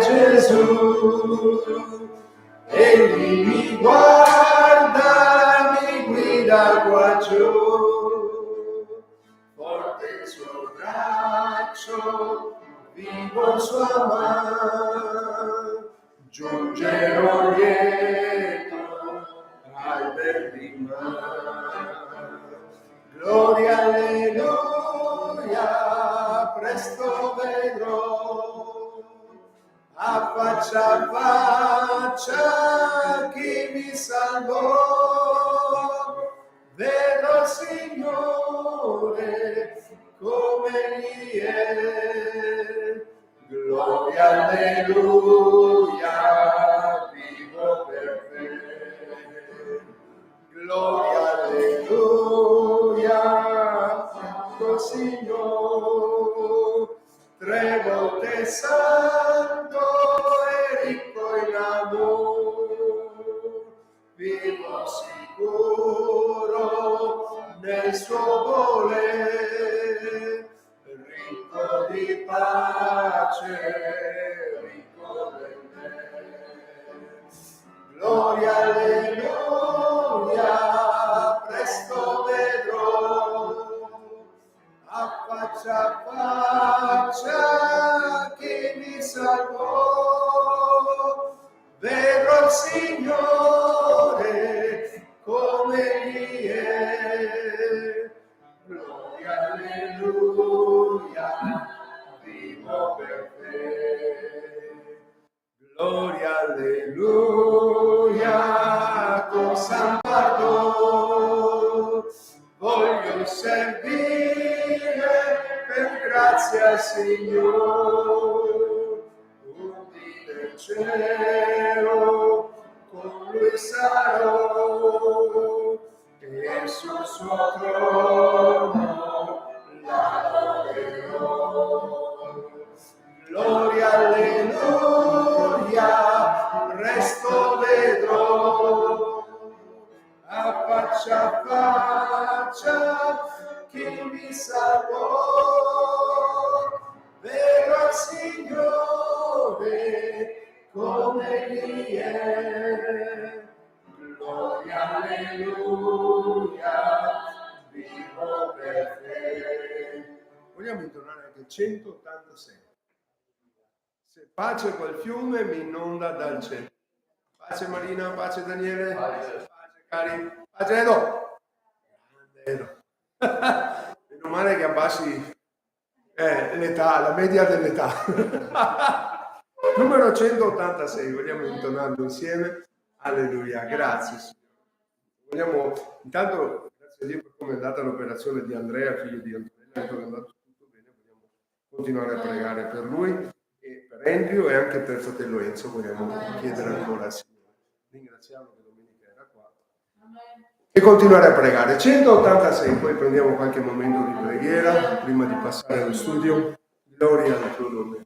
Gesù, egli mi guarda, mi guida qua giù, forte il suo braccio, vivo il suo mano, giungerò lieto al bel di mano. Gloria, alleluia, presto vedrò, a faccia a faccia chi mi salvò. Vedo il Signore come egli è. Gloria, alleluia, vivo per te. Gloria, alleluia, santo Signore, 3 volte santo e ricco in amore, vivo sicuro nel suo volere, ricco di pace, ricco del bene. Gloria, alleluia, presto vedrò, a faccia a faccia chi mi salvò. Vedrò il Signore come egli è. Gloria, alleluia, vivo per te. Gloria, alleluia, con San Bardo voglio servire per grazia al Signore. Ubi del cielo con lui sarò e sul suo trono l'adorerò. Gloria, alleluia, presto vedrò, a faccia chi mi salvò. Vedrò il Signore come egli è. Gloria, alleluia, vivo per te. Vogliamo intonare anche 186. Se pace quel fiume mi inonda dal cielo. Pace Marina, pace Daniele, pace cari, pace Edo. Edo. Meno male che abbassi l'età, la media dell'età. Numero 186, vogliamo intonarlo insieme. Alleluia, grazie Signore. Vogliamo, intanto, grazie a Dio per come è andata l'operazione di Andrea, figlio di Antonella, che è andato tutto bene, vogliamo continuare a pregare per lui. E per Andrew e anche per fratello Enzo vogliamo chiedere ancora al Signore. Ringraziamo che domenica era qua. E continuare a pregare. 186, poi prendiamo qualche momento di preghiera prima di passare allo studio. Gloria al tuo nome.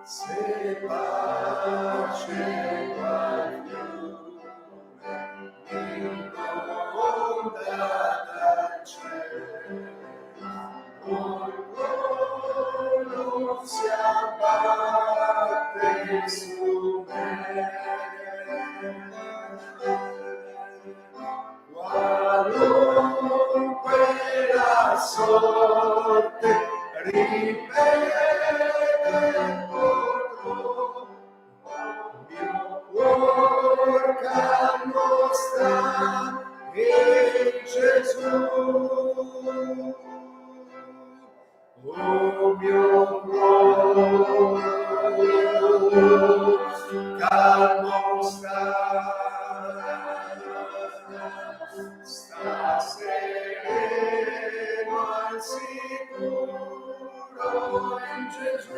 Se pace dal cielo, si abbatte su me, qualunque la sorte ripete potrò, mio cuor calmo sta in Gesù. Oh mio cuore, calmo sta sereno al sicuro in Gesù.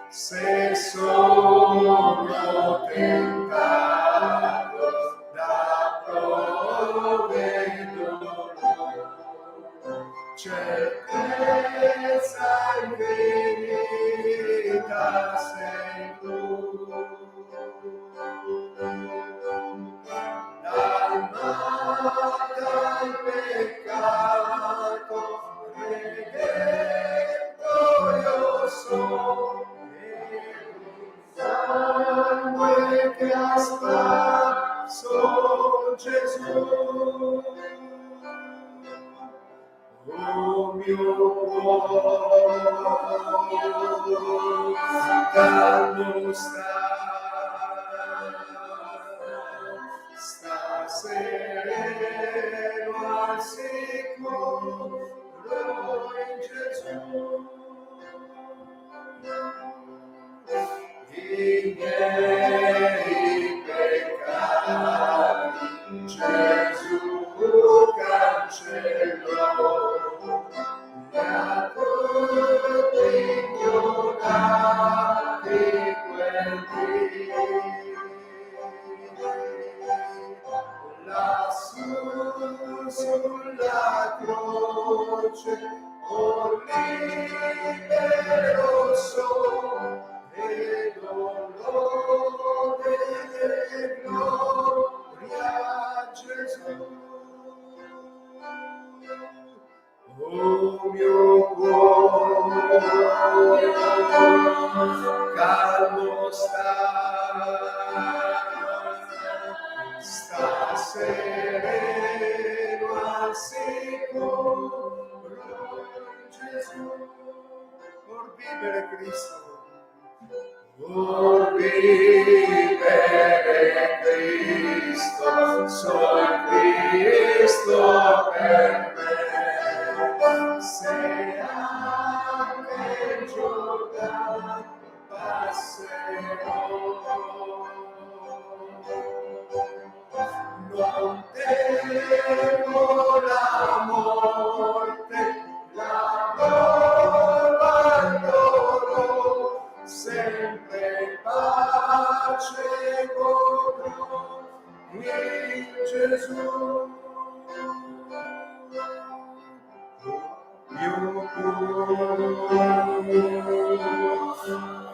Se sono tentato da prove e dolore, certezza in verità sei tu. che ha sparso Gesù. Oh mio cuore, calmo sta sereno al sicuro in Gesù. I miei peccati Gesù cancellò, e a tutti ignorati quel dì. Lassù sulla croce, oh libero sono, e dolore e gloria a Gesù. Oh mio cuore, calmo sta sereno al sicuro in Gesù. Or vivere Cristo, or vivere Cristo, sol Cristo per me. Se anche il Giordano passerò, non temo la morte, la prova andrò, sempre pace godrò in Gesù. Mio cuore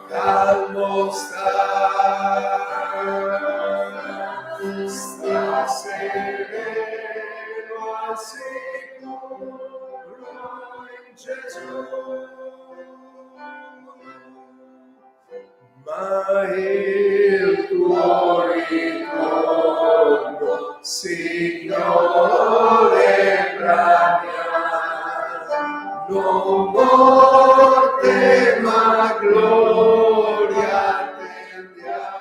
calmo sta sereno al sicuro in Gesù. Ma il tuo ritorno, Signore, bramiamo, non morte ma gloria attendiamo.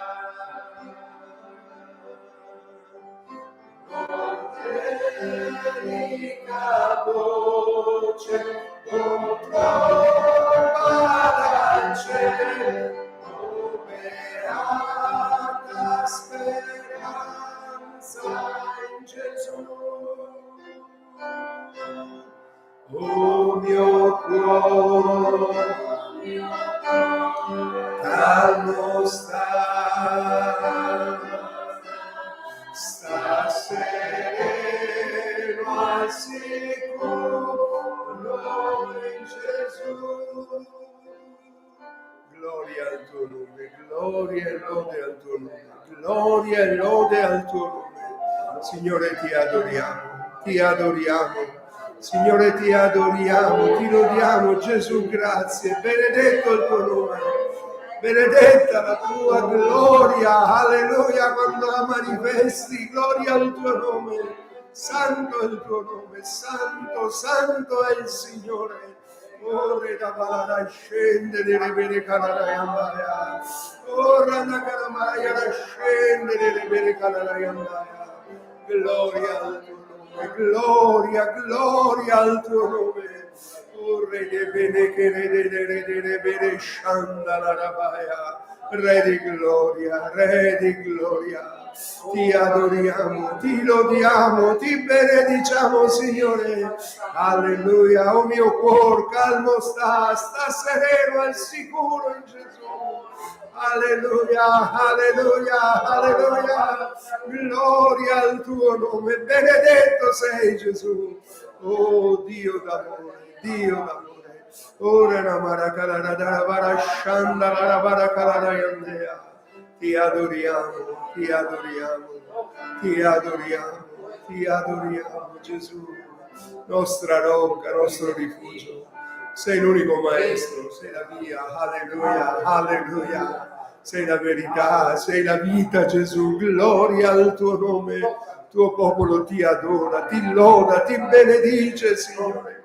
Non delicata voce, non trova dal cielo, beata speranza in Gesù. Oh mio cuore, calmo sta sereno al sicuro in Gesù. Gloria al tuo nome, gloria e lode al tuo nome, gloria e lode al tuo nome. Signore, ti adoriamo, Signore, ti adoriamo, ti lodiamo. Gesù, grazie, benedetto il tuo nome, benedetta la tua gloria, alleluia, quando la manifesti, gloria al tuo nome, santo è il tuo nome, santo, santo è il Signore. Ora da balada scende delle bene canarai andaya. Ora da caramaya da scende delle bene canarai andaya. Gloria al tuo nome, gloria, gloria al tuo nome. Ora de bene che de bene scanda la rabaya. Re di gloria, Re di gloria. Ti adoriamo, ti lodiamo, ti benediciamo, Signore. Alleluia, oh mio cuore, calmo sta sereno al sicuro in Gesù. Alleluia, alleluia, alleluia. Gloria al tuo nome, benedetto sei Gesù. Oh Dio d'amore, Dio d'amore. Ora la maracala da barashanda la baracala yandea. Ti adoriamo, ti adoriamo, ti adoriamo, ti adoriamo, Gesù, nostra rocca, nostro rifugio. Sei l'unico maestro, sei la via, alleluia, alleluia. sei la verità, sei la vita, Gesù, gloria al tuo nome, il tuo popolo ti adora, ti loda, ti benedice, Signore.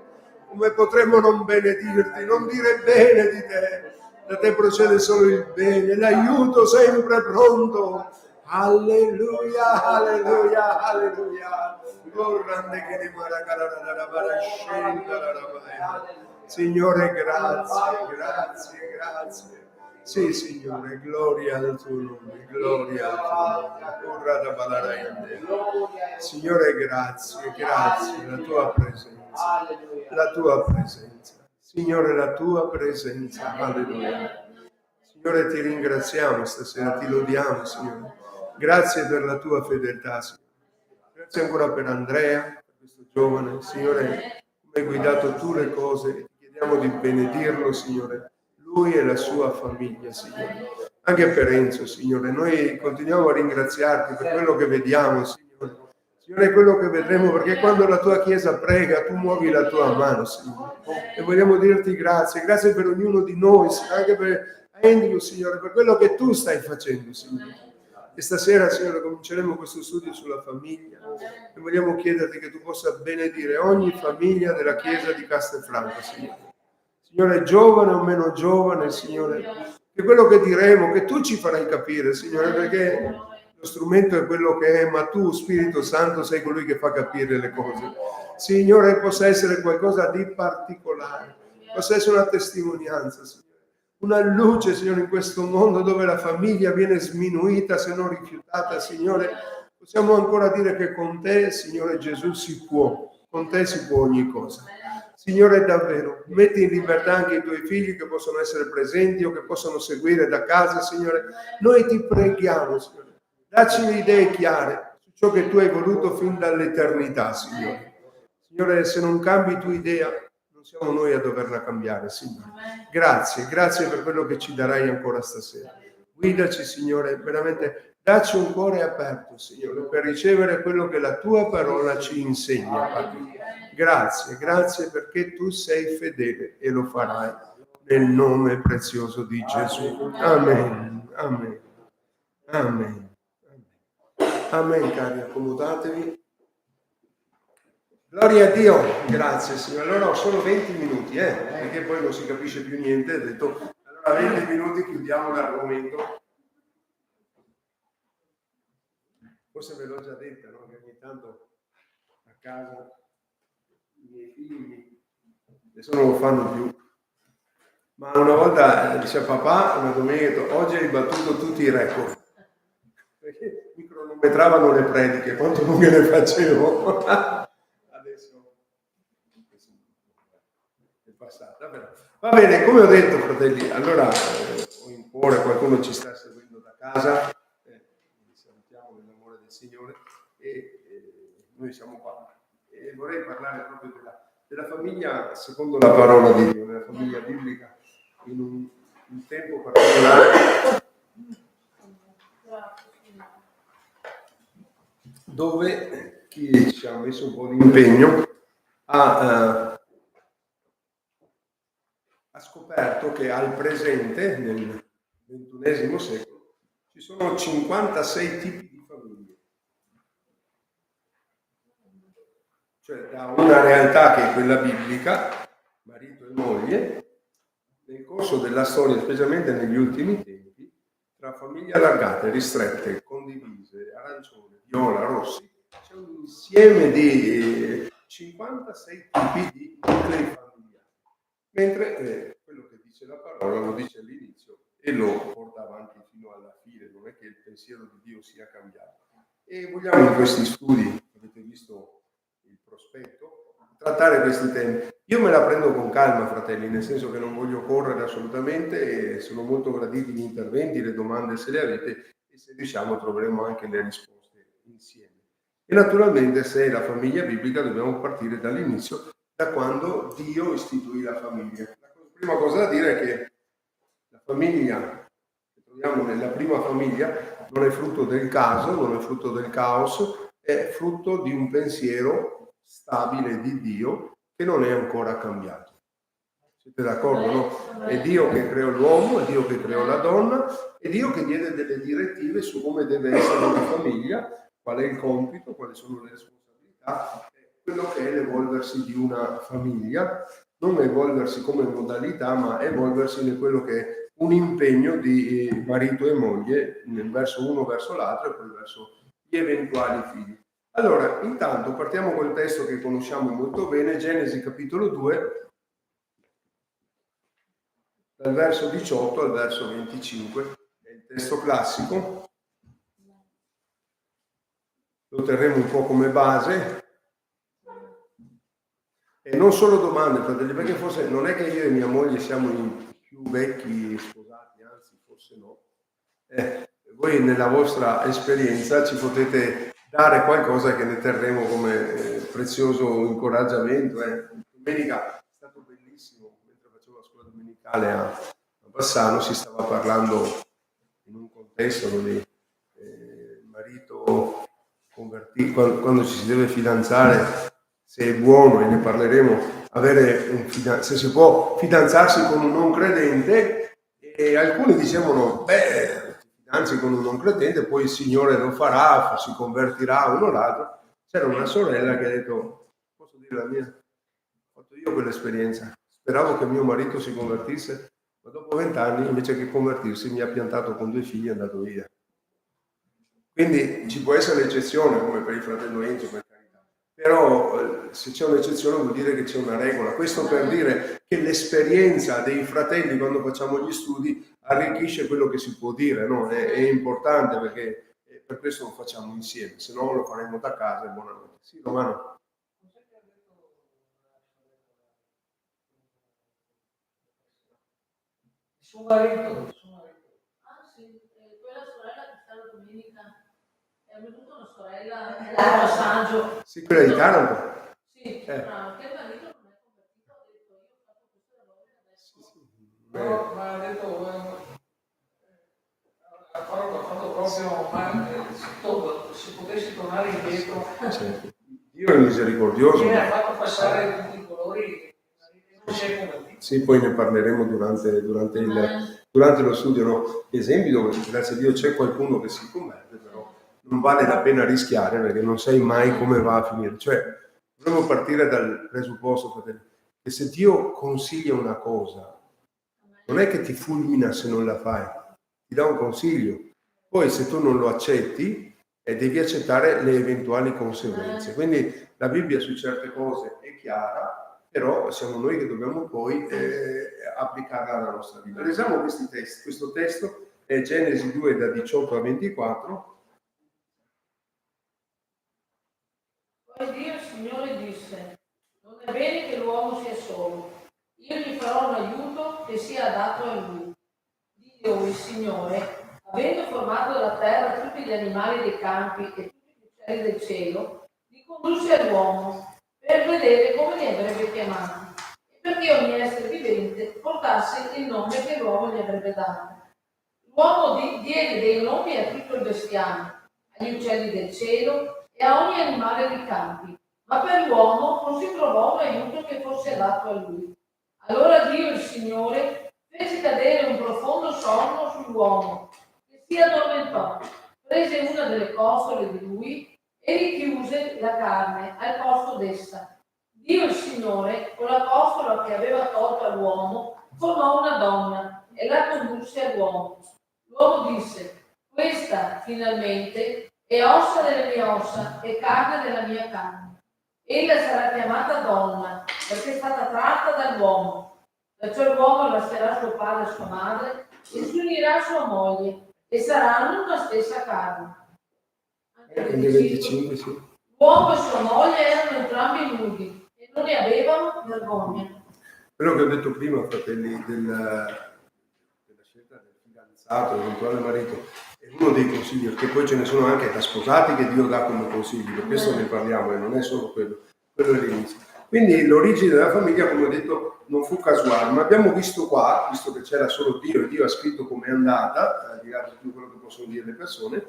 Come potremmo non benedirti, non dire bene di te? Da te procede solo il bene, l'aiuto sempre pronto. Alleluia, alleluia, alleluia. Oh, grande che ne Signore, grazie, grazie, grazie. Sì, Signore, gloria al tuo nome, gloria al tuo nome. Signore, grazie, grazie, la tua presenza, la tua presenza. Signore, la tua presenza, alleluia. Signore, ti ringraziamo stasera, ti lodiamo, Signore. Grazie per la tua fedeltà, Signore. Grazie ancora per Andrea, per questo giovane. Signore, come hai guidato tu le cose, ti chiediamo di benedirlo, Signore. Lui e la sua famiglia, Signore. Anche per Enzo, Signore. Noi continuiamo a ringraziarti per quello che vediamo, Signore. Signore, quello che vedremo, perché quando la tua Chiesa prega, tu muovi la tua mano, Signore. E vogliamo dirti grazie. Grazie per ognuno di noi, anche per Andrew, Signore, per quello che tu stai facendo, Signore. E stasera, Signore, cominceremo questo studio sulla famiglia e vogliamo chiederti che tu possa benedire ogni famiglia della Chiesa di Castelfranco, Signore. Signore, giovane o meno giovane, Signore, che quello che diremo, che tu ci farai capire, Signore, perché lo strumento è quello che è, ma tu, Spirito Santo, sei colui che fa capire le cose. Signore, possa essere qualcosa di particolare, possa essere una testimonianza, Signore. Una luce, Signore, in questo mondo dove la famiglia viene sminuita se non rifiutata, Signore. Possiamo ancora dire che con te, Signore Gesù, si può. Con te si può ogni cosa. Signore, davvero, metti in libertà anche i tuoi figli che possono essere presenti o che possono seguire da casa, Signore. Noi ti preghiamo, Signore. Dacci le idee chiare su ciò che tu hai voluto fin dall'eternità, Signore. Signore, se non cambi tu idea, non siamo noi a doverla cambiare, Signore. Grazie, grazie per quello che ci darai ancora stasera. Guidaci, Signore, veramente dacci un cuore aperto, Signore, per ricevere quello che la tua parola ci insegna, Padre. Grazie, grazie perché tu sei fedele e lo farai nel nome prezioso di Gesù. Amen, amen, amen. Amen, cari, accomodatevi. Gloria a Dio, grazie Signore. Allora ho solo 20 minuti, perché poi non si capisce più niente. Ho detto, allora 20 minuti chiudiamo l'argomento. Forse ve l'ho già detta, no? Che ogni tanto a casa i miei figli adesso non lo fanno più. Ma una volta diceva papà, una domenica, oggi hai battuto tutti i record. Perché mi cronometravano le prediche, quanto lunghe le facevo. Adesso è passata. Va bene, come ho detto, fratelli, allora ho in cuore, qualcuno ci sta seguendo da casa, salutiamo nell'amore del Signore e noi siamo qua. E vorrei parlare proprio della famiglia secondo la parola di Dio, della famiglia biblica, in un tempo particolare dove chi ci ha messo un po' di impegno ha scoperto che al presente, nel XXI secolo, ci sono 56 tipi di famiglie. Cioè da una realtà che è quella biblica, marito e moglie, nel corso della storia, specialmente negli ultimi tempi, tra famiglie allargate, ristrette, condivise, arancione, viola, rossi, c'è un insieme di 56 tipi di nuclei familiari. Mentre quello che dice la parola lo dice all'inizio e lo porta avanti fino alla fine, non è che il pensiero di Dio sia cambiato. E vogliamo in questi studi, avete visto il prospetto, trattare questi temi. Io me la prendo con calma, fratelli, nel senso che non voglio correre assolutamente e sono molto graditi gli interventi, le domande se le avete e se riusciamo troveremo anche le risposte insieme. E naturalmente se è la famiglia biblica dobbiamo partire dall'inizio, da quando Dio istituì la famiglia. La prima cosa da dire è che la famiglia che troviamo nella prima famiglia non è frutto del caso, non è frutto del caos, è frutto di un pensiero stabile di Dio che non è ancora cambiato. Siete d'accordo, no? È Dio che creò l'uomo, è Dio che creò la donna, è Dio che diede delle direttive su come deve essere una famiglia, qual è il compito, quali sono le responsabilità, quello che è l'evolversi di una famiglia, non evolversi come modalità, ma evolversi in quello che è un impegno di marito e moglie verso uno verso l'altro e poi verso gli eventuali figli. Allora, intanto partiamo col testo che conosciamo molto bene, Genesi capitolo 2, dal verso 18 al verso 25, è il testo classico, lo terremo un po' come base, e non solo domande, fratelli, perché forse non è che io e mia moglie siamo i più vecchi sposati, anzi forse no. Voi nella vostra esperienza ci potete dare qualcosa che ne terremo come prezioso incoraggiamento. Domenica è stato bellissimo, mentre facevo la scuola domenicale a Bassano, si stava parlando in un contesto dove marito convertito, quando ci si deve fidanzare, se è buono, e ne parleremo, se si può fidanzarsi con un non credente, e alcuni dicevano, fidanzi con un non credente, poi il Signore lo farà, si convertirà uno o l'altro. C'era una sorella che ha detto, posso dire la mia? Ho fatto io quell'esperienza, speravo che mio marito si convertisse, ma dopo 20 anni invece che convertirsi mi ha piantato con 2 figli e è andato via. Quindi ci può essere l'eccezione, come per il fratello Enzo, per carità, però se c'è un'eccezione vuol dire che c'è una regola. Questo per dire che l'esperienza dei fratelli quando facciamo gli studi arricchisce quello che si può dire, no? È importante, perché per questo lo facciamo insieme, se no lo faremo da casa e buonanotte. Sì, Romano? Suo marito. Ah sì, quella sorella che sta la domenica, è venuta una sorella da passaggio. Sì, quella di Taranto? Sì, bravo, che il marito non è convertito, ha detto io ho fatto questo lavoro e adesso. No, ma ha detto la parola ha fatto proprio, ma se potessi tornare indietro. Certo. Dio è misericordioso. Mi ha fatto passare tutti i colori, non si è convertito. Sì, poi ne parleremo durante lo studio, no? Esempi dove, grazie a Dio, c'è qualcuno che si converte, però non vale la pena rischiare, perché non sai mai come va a finire. Cioè, dovremmo partire dal presupposto, fratelli, che se Dio consiglia una cosa, non è che ti fulmina se non la fai, ti dà un consiglio. Poi se tu non lo accetti, devi accettare le eventuali conseguenze. Quindi la Bibbia su certe cose è chiara, però siamo noi che dobbiamo poi applicarla alla nostra vita. Leggiamo questi testi. Questo testo è Genesi 2 da 18 a 24. Poi Dio il Signore disse, non è bene che l'uomo sia solo, io gli farò un aiuto che sia adatto a lui. Dio il Signore, avendo formato dalla terra tutti gli animali dei campi e tutti gli uccelli del cielo, li condusse all'uomo per vedere come li avrebbe chiamati e perché ogni essere vivente portasse il nome che l'uomo gli avrebbe dato. L'uomo diede dei nomi a tutto il bestiame, agli uccelli del cielo e a ogni animale dei campi, ma per l'uomo non si trovò un aiuto che fosse adatto a lui. Allora Dio il Signore fece cadere un profondo sonno sull'uomo, che si addormentò, prese una delle costole di lui e richiuse la carne al posto d'essa. Dio il Signore, con la costola che aveva tolto all'uomo, formò una donna e la condusse all'uomo. L'uomo disse, questa finalmente è ossa delle mie ossa e carne della mia carne. Ella sarà chiamata donna perché è stata tratta dall'uomo. Perciò l'uomo lascerà suo padre e sua madre e si unirà a sua moglie e saranno una stessa carne. Anche 25, sì. L'uomo e sua moglie erano entrambi nudi e non ne avevano vergogna. Quello che ho detto prima, fratelli, della scelta del fidanzato, l'eventuale marito, è uno dei consigli, perché poi ce ne sono anche da sposati che Dio dà come consigli, per questo ne parliamo, e non è solo quello è l'inizio. Quindi l'origine della famiglia, come ho detto, non fu casuale, ma abbiamo visto qua, visto che c'era solo Dio e Dio ha scritto come è andata, al di là di tutto quello che possono dire le persone,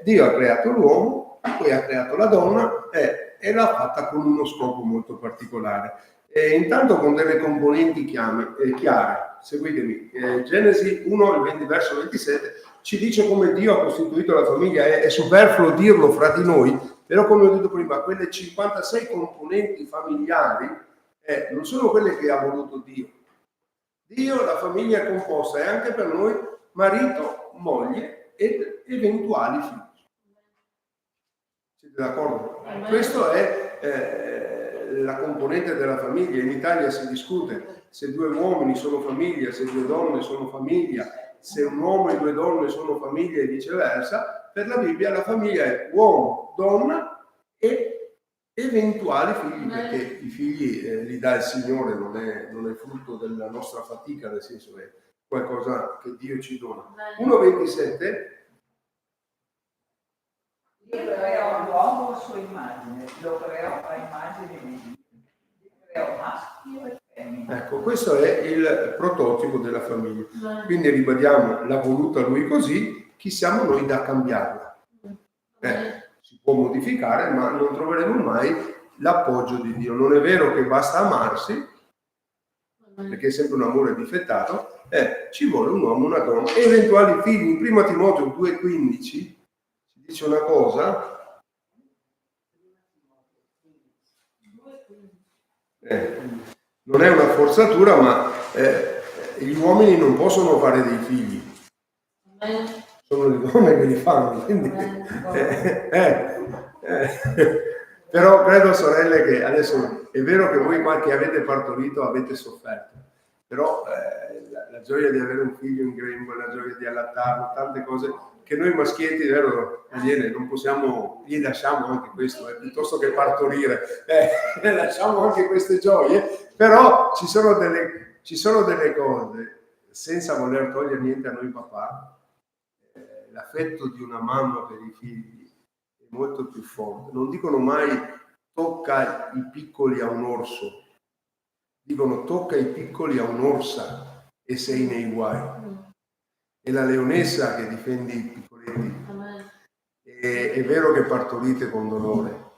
Dio ha creato l'uomo, poi ha creato la donna e l'ha fatta con uno scopo molto particolare. intanto con delle componenti chiare. Seguitemi. Genesi 1, il 20, verso 27, ci dice come Dio ha costituito la famiglia. È superfluo dirlo fra di noi, però come ho detto prima, quelle 56 componenti familiari non sono quelle che ha voluto Dio. Dio, la famiglia è composta, e anche per noi marito, moglie ed eventuali figli. Siete d'accordo? Questo è la componente della famiglia. In Italia si discute se 2 uomini sono famiglia, se 2 donne sono famiglia, se un uomo e 2 donne sono famiglia e viceversa. Per la Bibbia la famiglia è uomo, donna e eventuali figli, perché i figli li dà il Signore, non è frutto della nostra fatica, nel senso è qualcosa che Dio ci dona. 1,27. Dio creò l'uomo a sua immagine, lo creò a immagine di Dio, li creò maschio e femmina. Ecco, questo è il prototipo della famiglia. Quindi ribadiamo, l'ha voluta lui così, chi siamo noi da cambiarla? Si può modificare, ma non troveremo mai l'appoggio di Dio. Non è vero che basta amarsi, perché è sempre un amore difettato, ci vuole un uomo, una donna, e eventuali figli. In 1 Timoteo 2,15 dice una cosa, non è una forzatura, ma gli uomini non possono fare dei figli, sono le donne che li fanno, quindi, però credo, sorelle, che adesso è vero che voi che avete partorito avete sofferto, però la gioia di avere un figlio in grembo, la gioia di allattarlo, tante cose che noi maschietti, vero Daniele, non possiamo, gli lasciamo anche questo, piuttosto che partorire, lasciamo anche queste gioie, però ci sono delle cose, senza voler togliere niente a noi papà, l'affetto di una mamma per i figli è molto più forte. Non dicono mai tocca i piccoli a un orso, dicono tocca i piccoli a un'orsa e sei nei guai. È la leonessa che difende i piccoletti. È vero che partorite con dolore,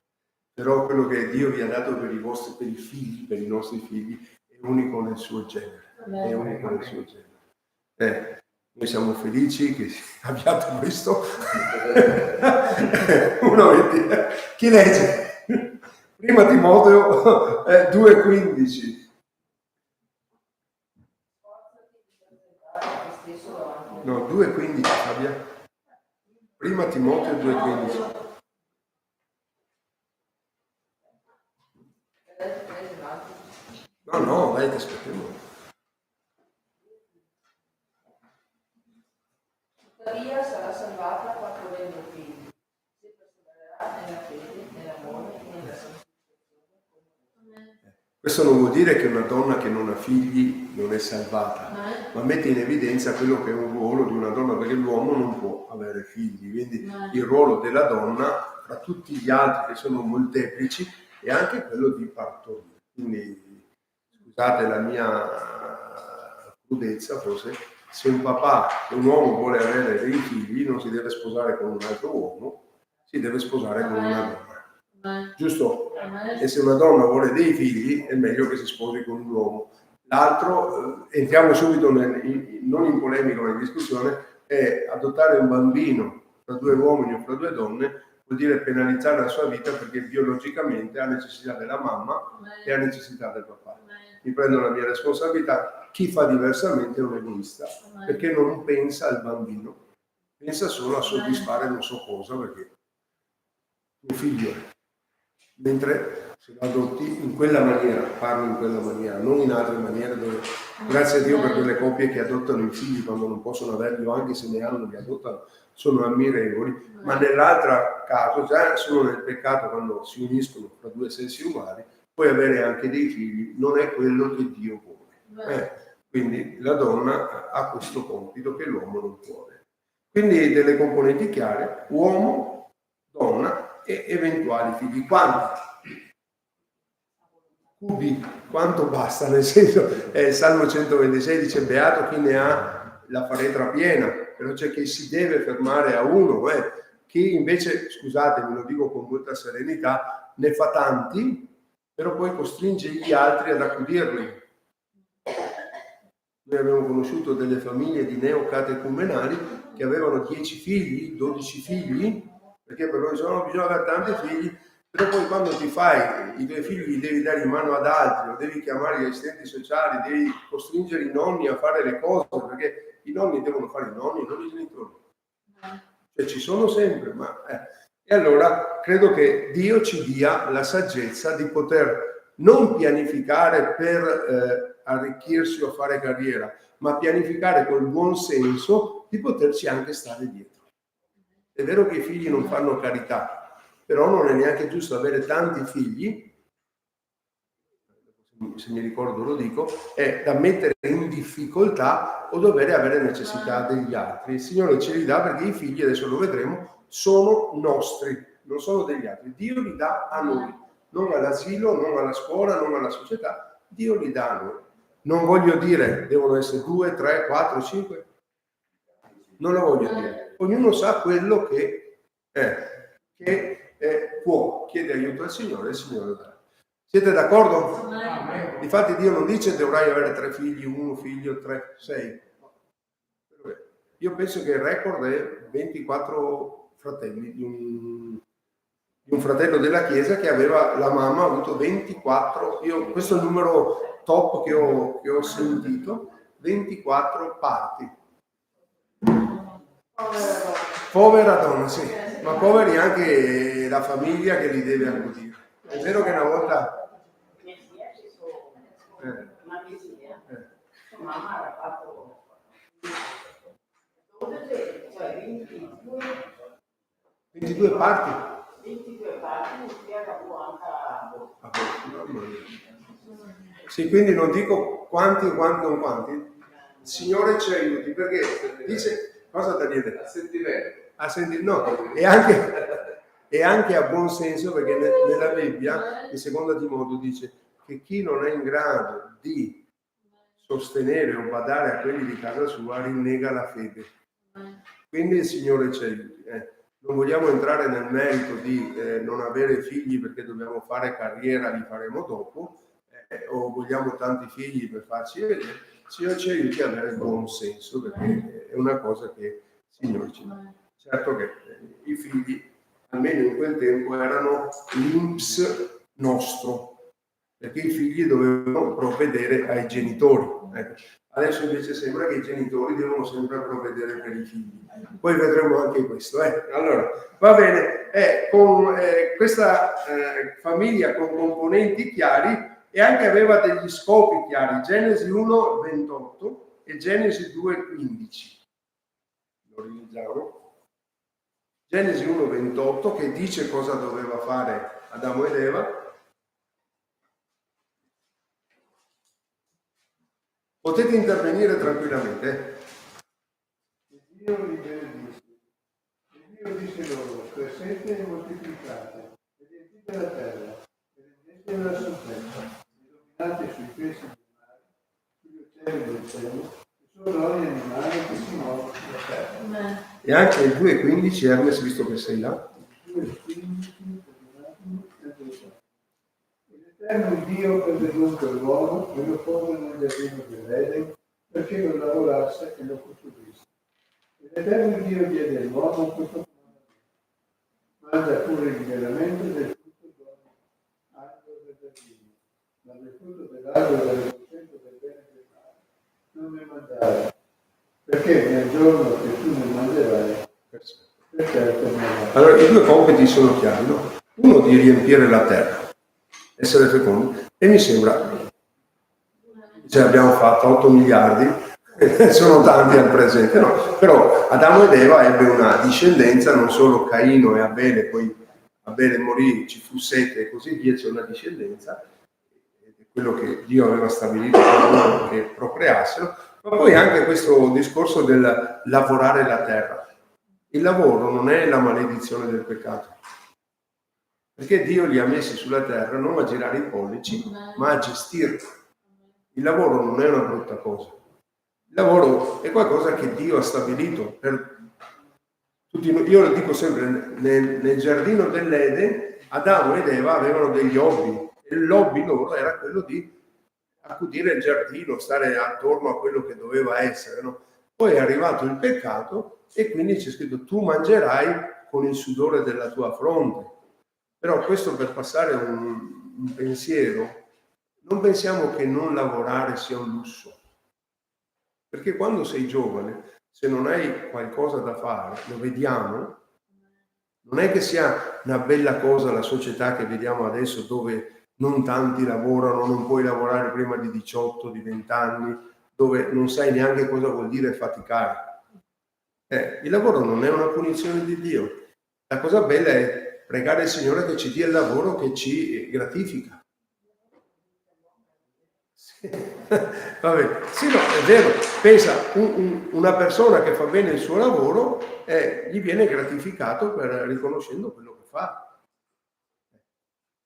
però quello che Dio vi ha dato per i figli, per i nostri figli, è unico nel suo genere. È unico nel suo genere. Noi siamo felici che abbiate questo. Chi legge? 1 Timoteo 2,15. No, 2,15, Fabia. 1 Timoteo 2,15. No, dai, ti aspettiamo. Tuttavia sarà salvata partorendo figli, se persevererà nella fede, nell'amore e nella santificazione. Questo non vuol dire che una donna che non ha figli non è salvata, ma mette in evidenza quello che è un ruolo di una donna, perché l'uomo non può avere figli, quindi il ruolo della donna, tra tutti gli altri che sono molteplici, è anche quello di partorire. Quindi, scusate la mia crudezza, forse, se un papà, un uomo vuole avere dei figli, non si deve sposare con un altro uomo, si deve sposare con una donna. Giusto? E se una donna vuole dei figli è meglio che si sposi con un uomo. L'altro, entriamo subito non in polemica ma in discussione, è adottare un bambino fra 2 uomini o fra 2 donne vuol dire penalizzare la sua vita, perché biologicamente ha necessità della mamma e ha necessità del papà. Mi prendo la mia responsabilità. Chi fa diversamente è un egoista, perché non pensa al bambino, pensa solo a soddisfare non so cosa, perché tuo figlio è. Mentre se lo adotti in quella maniera, parlo in quella maniera, non in altre maniere dove, grazie a Dio per quelle coppie che adottano i figli quando non possono averli, o anche se ne hanno li adottano, sono ammirevoli, ma nell'altro caso già sono nel peccato quando si uniscono fra 2 sessi uguali, puoi avere anche dei figli, non è quello che Dio vuole. Quindi la donna ha questo compito che l'uomo non vuole. Quindi delle componenti chiare, uomo, donna e eventuali figli. Quanti? Cubi, quanto basta? Nel senso, Salmo 126 dice beato chi ne ha la faretra piena, però c'è chi si deve fermare a uno, chi invece, scusate, ve lo dico con molta serenità, ne fa tanti, però poi costringe gli altri ad accudirli. Noi abbiamo conosciuto delle famiglie di neocatecumenali che avevano 10 figli, 12 figli, perché per loro dicevano bisogna avere tanti figli, però poi quando ti fai i tuoi figli li devi dare in mano ad altri, o devi chiamare gli assistenti sociali, devi costringere i nonni a fare le cose, perché i nonni devono fare i nonni, non i genitori. Cioè ci sono sempre, ma... E allora credo che Dio ci dia la saggezza di poter non pianificare per arricchirsi o fare carriera, ma pianificare col buon senso di poterci anche stare dietro. È vero che i figli non fanno carità, però non è neanche giusto avere tanti figli, se mi ricordo lo dico, è da mettere in difficoltà o dover avere necessità degli altri. Il Signore ce li dà perché i figli, adesso lo vedremo, sono nostri, non sono degli altri. Dio li dà a noi, non all'asilo, non alla scuola, non alla società, Dio li dà a noi. Non voglio dire devono essere 2, 3, 4, 5, non lo voglio dire. Ognuno sa quello che può, chiede aiuto al Signore e il Signore dà. Siete d'accordo? Infatti Dio non dice dovrai avere 3 figli, 1 figlio, 3, 6. Io penso che il record è 24 fratelli di un fratello della Chiesa che aveva, la mamma ha avuto 24, questo è il numero top che ho sentito, 24 parti. Povera donna, sì, ma poveri anche la famiglia che li deve accudire. È vero che una volta... Una viglia, mamma ha fatto 22 parti? 22 parti, spiega anche Sì, quindi non dico quanti o non quanti. Il Signore ci aiuti, perché dice, cosa da dire? A sentire. No, e anche a buon senso, perché nella Bibbia, in seconda Timoteo, dice che chi non è in grado di sostenere o badare a quelli di casa sua rinnega la fede. Quindi il Signore ci aiuti. Non vogliamo entrare nel merito di non avere figli perché dobbiamo fare carriera, li faremo dopo, o vogliamo tanti figli per farci vedere. Il Signore ci aiuti ad avere buon senso, perché è una cosa che il Signore ci dà. Certo che i figli, almeno in quel tempo, erano l'INPS nostro, perché i figli dovevano provvedere ai genitori. Adesso invece sembra che i genitori devono sempre provvedere per i figli. Poi vedremo anche questo. Allora, va bene, con questa famiglia con componenti chiari e anche aveva degli scopi chiari. Genesi 1, 28 e Genesi 2, 15. Lo rileggiamo. Genesi 1, 28 che dice cosa doveva fare Adamo ed Eva. Potete intervenire tranquillamente. E Dio li benedisse. E Dio disse loro, crescete e moltiplicate, e riempite la terra, e rendete la sofferenza, e dominate sui pesci del mare, sugli uccelli del cielo, e sopra ogni animale che si muove sulla terra. E anche il 2,15, Hermes, visto che sei là. 2,15, L'Eterno Dio prese dunque l'uomo e lo pose nel giardino dell'Eden perché lo lavorasse e lo custodisse. E l'Eterno Dio diede all'uomo questo comandamento: mangia pure liberamente del frutto d'ogni albero del giardino, ma del frutto dell'albero della conoscenza del bene e del male non ne mangiare, perché nel giorno che tu ne mangerai, per certo morrai. Allora, i 2 compiti sono chiari, no? Uno di riempire la terra, essere fecondi, e mi sembra, abbiamo fatto 8 miliardi, sono tanti al presente, no? Però Adamo ed Eva ebbe una discendenza, non solo Caino e Abele, poi Abele morì, ci fu Sete e così via, c'è una discendenza, è quello che Dio aveva stabilito per loro che procreassero, ma poi anche questo discorso del lavorare la terra. Il lavoro non è la maledizione del peccato, perché Dio li ha messi sulla terra non a girare i pollici, ma a gestirla. Il lavoro non è una brutta cosa. Il lavoro è qualcosa che Dio ha stabilito per tutti noi. Io lo dico sempre, nel giardino dell'Eden, Adamo ed Eva avevano degli hobby, il l'hobby loro era quello di accudire il giardino, stare attorno a quello che doveva essere, no? Poi è arrivato il peccato e quindi c'è scritto tu mangerai con il sudore della tua fronte. Però questo per passare un pensiero, non pensiamo che non lavorare sia un lusso, perché quando sei giovane, se non hai qualcosa da fare, lo vediamo, non è che sia una bella cosa la società che vediamo adesso dove non tanti lavorano, non puoi lavorare prima di 18, di 20 anni, dove non sai neanche cosa vuol dire faticare. Il lavoro non è una punizione di Dio. La cosa bella è pregare il Signore che ci dia il lavoro che ci gratifica. Sì. Vabbè, sì, no, è vero. Pensa, una persona che fa bene il suo lavoro gli viene gratificato riconoscendo quello che fa.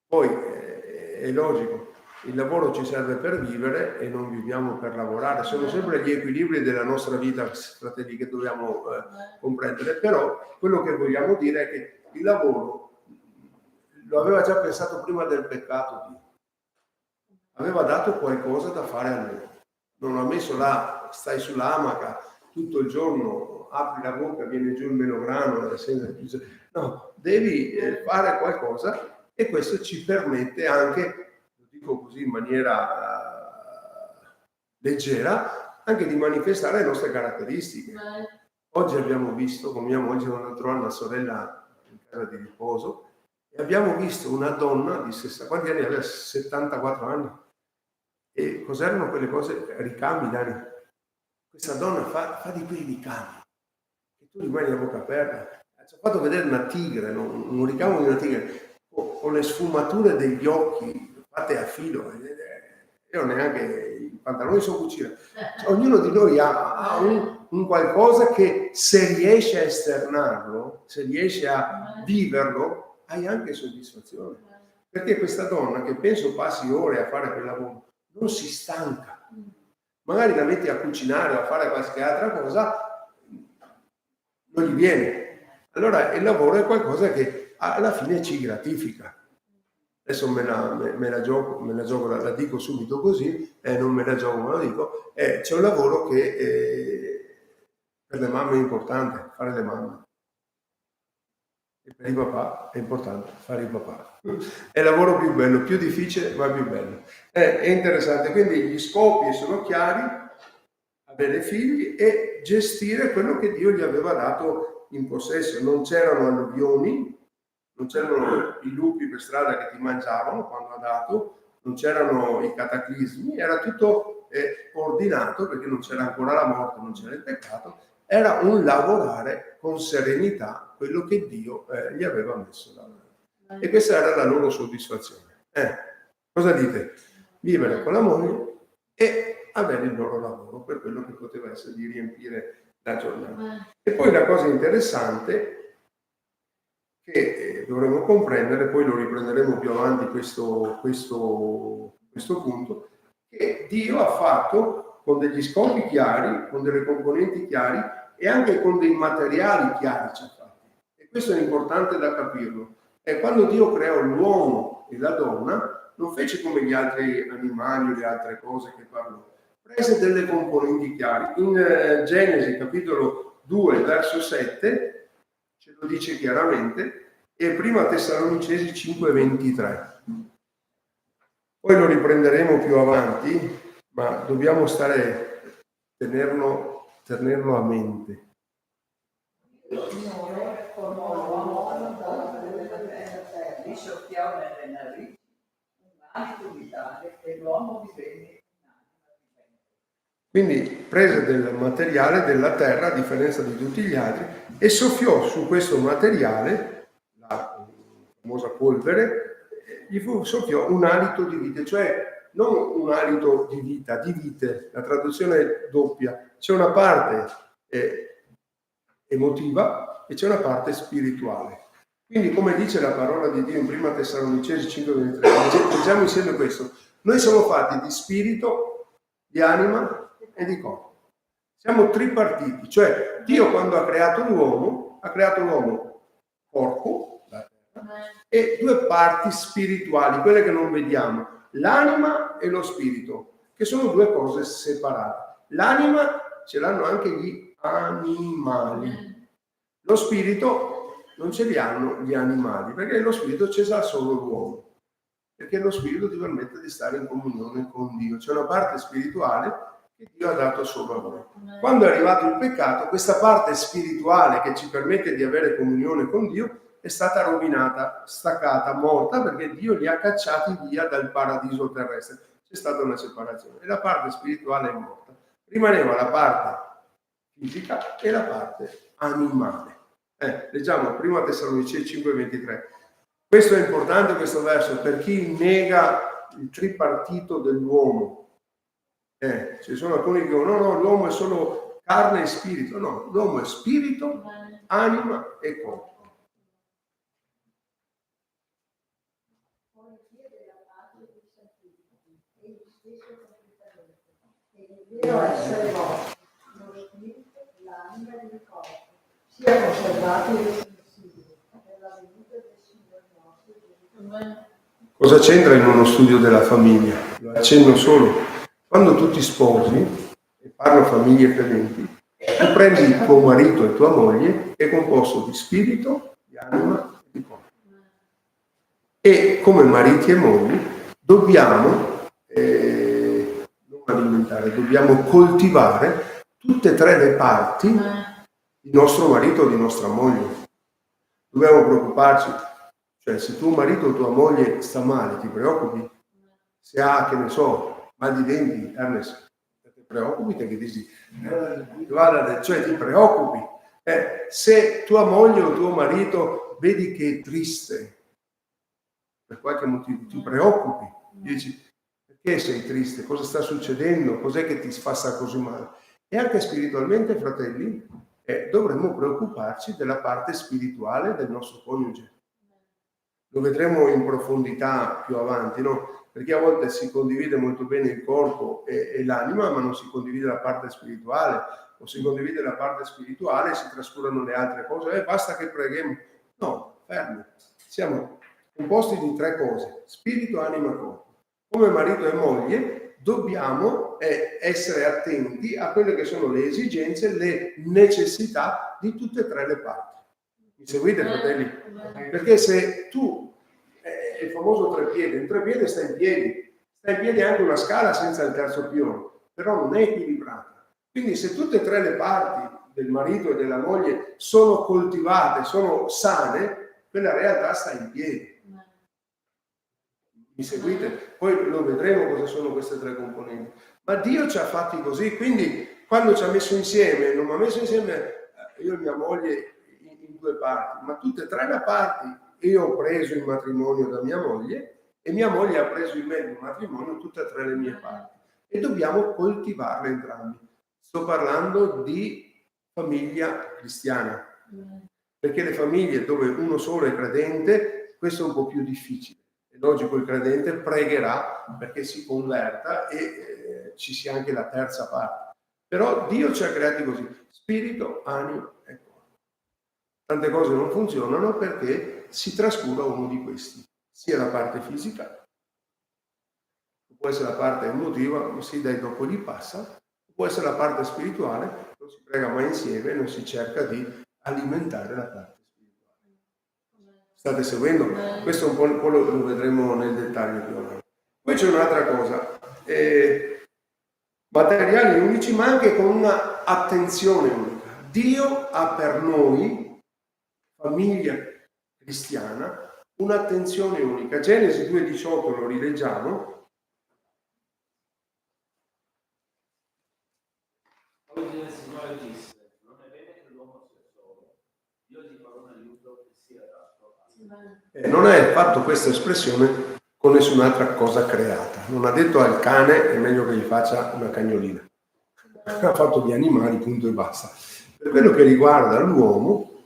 Poi è logico, il lavoro ci serve per vivere e non viviamo per lavorare. Sono sempre gli equilibri della nostra vita, fratelli, che dobbiamo comprendere. Però quello che vogliamo dire è che il lavoro lo aveva già pensato prima del peccato Dio. Aveva dato qualcosa da fare a noi. Non ha messo là, stai sull'amaca tutto il giorno, apri la bocca, viene giù il melograno, no, devi fare qualcosa, e questo ci permette anche, lo dico così in maniera leggera, anche di manifestare le nostre caratteristiche. Oggi abbiamo visto, con mia moglie, quando trovavo una sorella in casa di riposo, e abbiamo visto una donna di 60, quanti anni aveva? 74 anni. E cos'erano quelle cose? Ricami, Dani. Questa donna fa di quei ricami e tu rimani a bocca aperta. Ci ha fatto vedere una tigre, un ricamo di una tigre con le sfumature degli occhi fatte a filo. Io neanche i pantaloni sono cuciti. Ognuno di noi ha un qualcosa che, se riesce a esternarlo, se riesce a viverlo, hai anche soddisfazione. Perché questa donna, che penso passi ore a fare quel lavoro, non si stanca. Magari la metti a cucinare o a fare qualche altra cosa, non gli viene. Allora il lavoro è qualcosa che alla fine ci gratifica. Adesso me la gioco, la dico subito così, non me la gioco, ma la dico. C'è un lavoro che per le mamme è importante, fare le mamme. E per i papà è importante fare il papà. È il lavoro più bello, più difficile ma più bello. È interessante, quindi gli scopi sono chiari: avere figli e gestire quello che Dio gli aveva dato in possesso. Non c'erano alluvioni, non c'erano i lupi per strada che ti mangiavano quando ha dato, non c'erano i cataclismi, era tutto ordinato, perché non c'era ancora la morte, non c'era il peccato. Era un lavorare con serenità quello che Dio gli aveva messo davanti. E questa era la loro soddisfazione. Cosa dite? Vivere con la moglie e avere il loro lavoro per quello che poteva essere di riempire la giornata. E poi la cosa interessante che dovremo comprendere, poi lo riprenderemo più avanti questo punto, che Dio ha fatto con degli scopi chiari, con delle componenti chiari, e anche con dei materiali chiari ci ha fatti. E questo è importante da capirlo. E quando Dio creò l'uomo e la donna, non fece come gli altri animali o le altre cose che parlò. Prese delle componenti chiari. In Genesi capitolo 2 verso 7 ce lo dice chiaramente, e prima Tessalonicesi 5:23. Poi lo riprenderemo più avanti, ma dobbiamo tenerlo a mente. Il Signore formò l'uomo dalla terra, gli soffiò nelle narici un alito vitale e l'uomo divenne un'anima vivente. Quindi prese del materiale della terra, a differenza di tutti gli altri, e soffiò su questo materiale, la famosa polvere, gli soffiò un alito di vita, cioè non un alito di vita, di vite, la traduzione è doppia. C'è una parte emotiva e c'è una parte spirituale. Quindi, come dice la parola di Dio in prima Tessalonicesi 5:23, leggiamo insieme questo: noi siamo fatti di spirito, di anima e di corpo. Siamo tripartiti, cioè Dio, quando ha creato l'uomo corpo, la terra, e due parti spirituali, quelle che non vediamo, l'anima e lo spirito, che sono due cose separate. L'anima ce l'hanno anche gli animali, lo spirito non ce li hanno gli animali, perché lo spirito ce l'ha solo l'uomo, perché lo spirito ti permette di stare in comunione con Dio. C'è una parte spirituale che Dio ha dato solo a voi. Quando è arrivato il peccato, questa parte spirituale che ci permette di avere comunione con Dio è stata rovinata, staccata, morta, perché Dio li ha cacciati via dal paradiso terrestre. C'è stata una separazione e la parte spirituale è morta. Rimaneva la parte fisica e la parte animale. Leggiamo 1 Tessalonicesi 5,23. Questo è importante, questo verso, per chi nega il tripartito dell'uomo. Ci sono alcuni che dicono no, l'uomo è solo carne e spirito. No, l'uomo è spirito, anima e corpo. Vero essere vostro, lo spirito, l'anima e il corpo, sia conservati e sensibili per la venuta del Signore nostro Gesù. Cosa c'entra in uno studio della famiglia? Lo accenno solo. Quando tu ti sposi, e parlo famiglie credenti, tu prendi tuo marito e tua moglie, che è composto di spirito, di anima e di corpo. E come mariti e mogli dobbiamo dobbiamo coltivare tutte e tre le parti di nostro marito o di nostra moglie. Dobbiamo preoccuparci, cioè se tuo marito o tua moglie sta male, ti preoccupi? Se ha, che ne so, mal di denti, Ernest, ti preoccupi? Che dici? Cioè ti preoccupi. Se tua moglie o tuo marito vedi che è triste, per qualche motivo, ti preoccupi, dici perché sei triste, cosa sta succedendo, cos'è che ti fa stare così male. E anche spiritualmente, fratelli, dovremmo preoccuparci della parte spirituale del nostro coniuge. Lo vedremo in profondità più avanti, no? Perché a volte si condivide molto bene il corpo e l'anima, ma non si condivide la parte spirituale, o si condivide la parte spirituale e si trascurano le altre cose. Basta che preghiamo. No, fermi. Siamo composti di tre cose: spirito, anima e corpo. Come marito e moglie dobbiamo essere attenti a quelle che sono le esigenze, le necessità di tutte e tre le parti. Mi seguite, fratelli? Perché se tu, il famoso trepiede, il trepiede sta in piedi anche una scala senza il terzo piano, però non è equilibrata. Quindi se tutte e tre le parti del marito e della moglie sono coltivate, sono sane, quella realtà sta in piedi. Mi seguite? Poi lo vedremo cosa sono queste tre componenti. Ma Dio ci ha fatti così, quindi quando ci ha messo insieme, non mi ha messo insieme io e mia moglie in due parti, ma tutte e tre le parti. Io ho preso il matrimonio da mia moglie e mia moglie ha preso in me il matrimonio, tutte e tre le mie parti. E dobbiamo coltivarle entrambi. Sto parlando di famiglia cristiana, perché le famiglie dove uno solo è credente, questo è un po' più difficile. È logico, il credente pregherà perché si converta e ci sia anche la terza parte. Però Dio ci ha creati così: spirito, anima e corpo. Tante cose non funzionano perché si trascura uno di questi, sia la parte fisica, può essere la parte emotiva, ma sì, dai, dopo gli passa, può essere la parte spirituale, non si prega mai insieme, non si cerca di alimentare la parte. State seguendo? Questo un po' lo vedremo nel dettaglio più avanti. Poi c'è un'altra cosa, materiali unici, ma anche con una attenzione unica. Dio ha per noi, famiglia cristiana, un'attenzione unica. Genesi 2,18 lo rileggiamo. Oggi il Signore disse: non è bene che l'uomo sia solo, io gli farò un aiuto che sia adatto. Non ha fatto questa espressione con nessun'altra cosa creata. Non ha detto al cane è meglio che gli faccia una cagnolina. Ha fatto di animali, punto e basta. Per quello che riguarda l'uomo,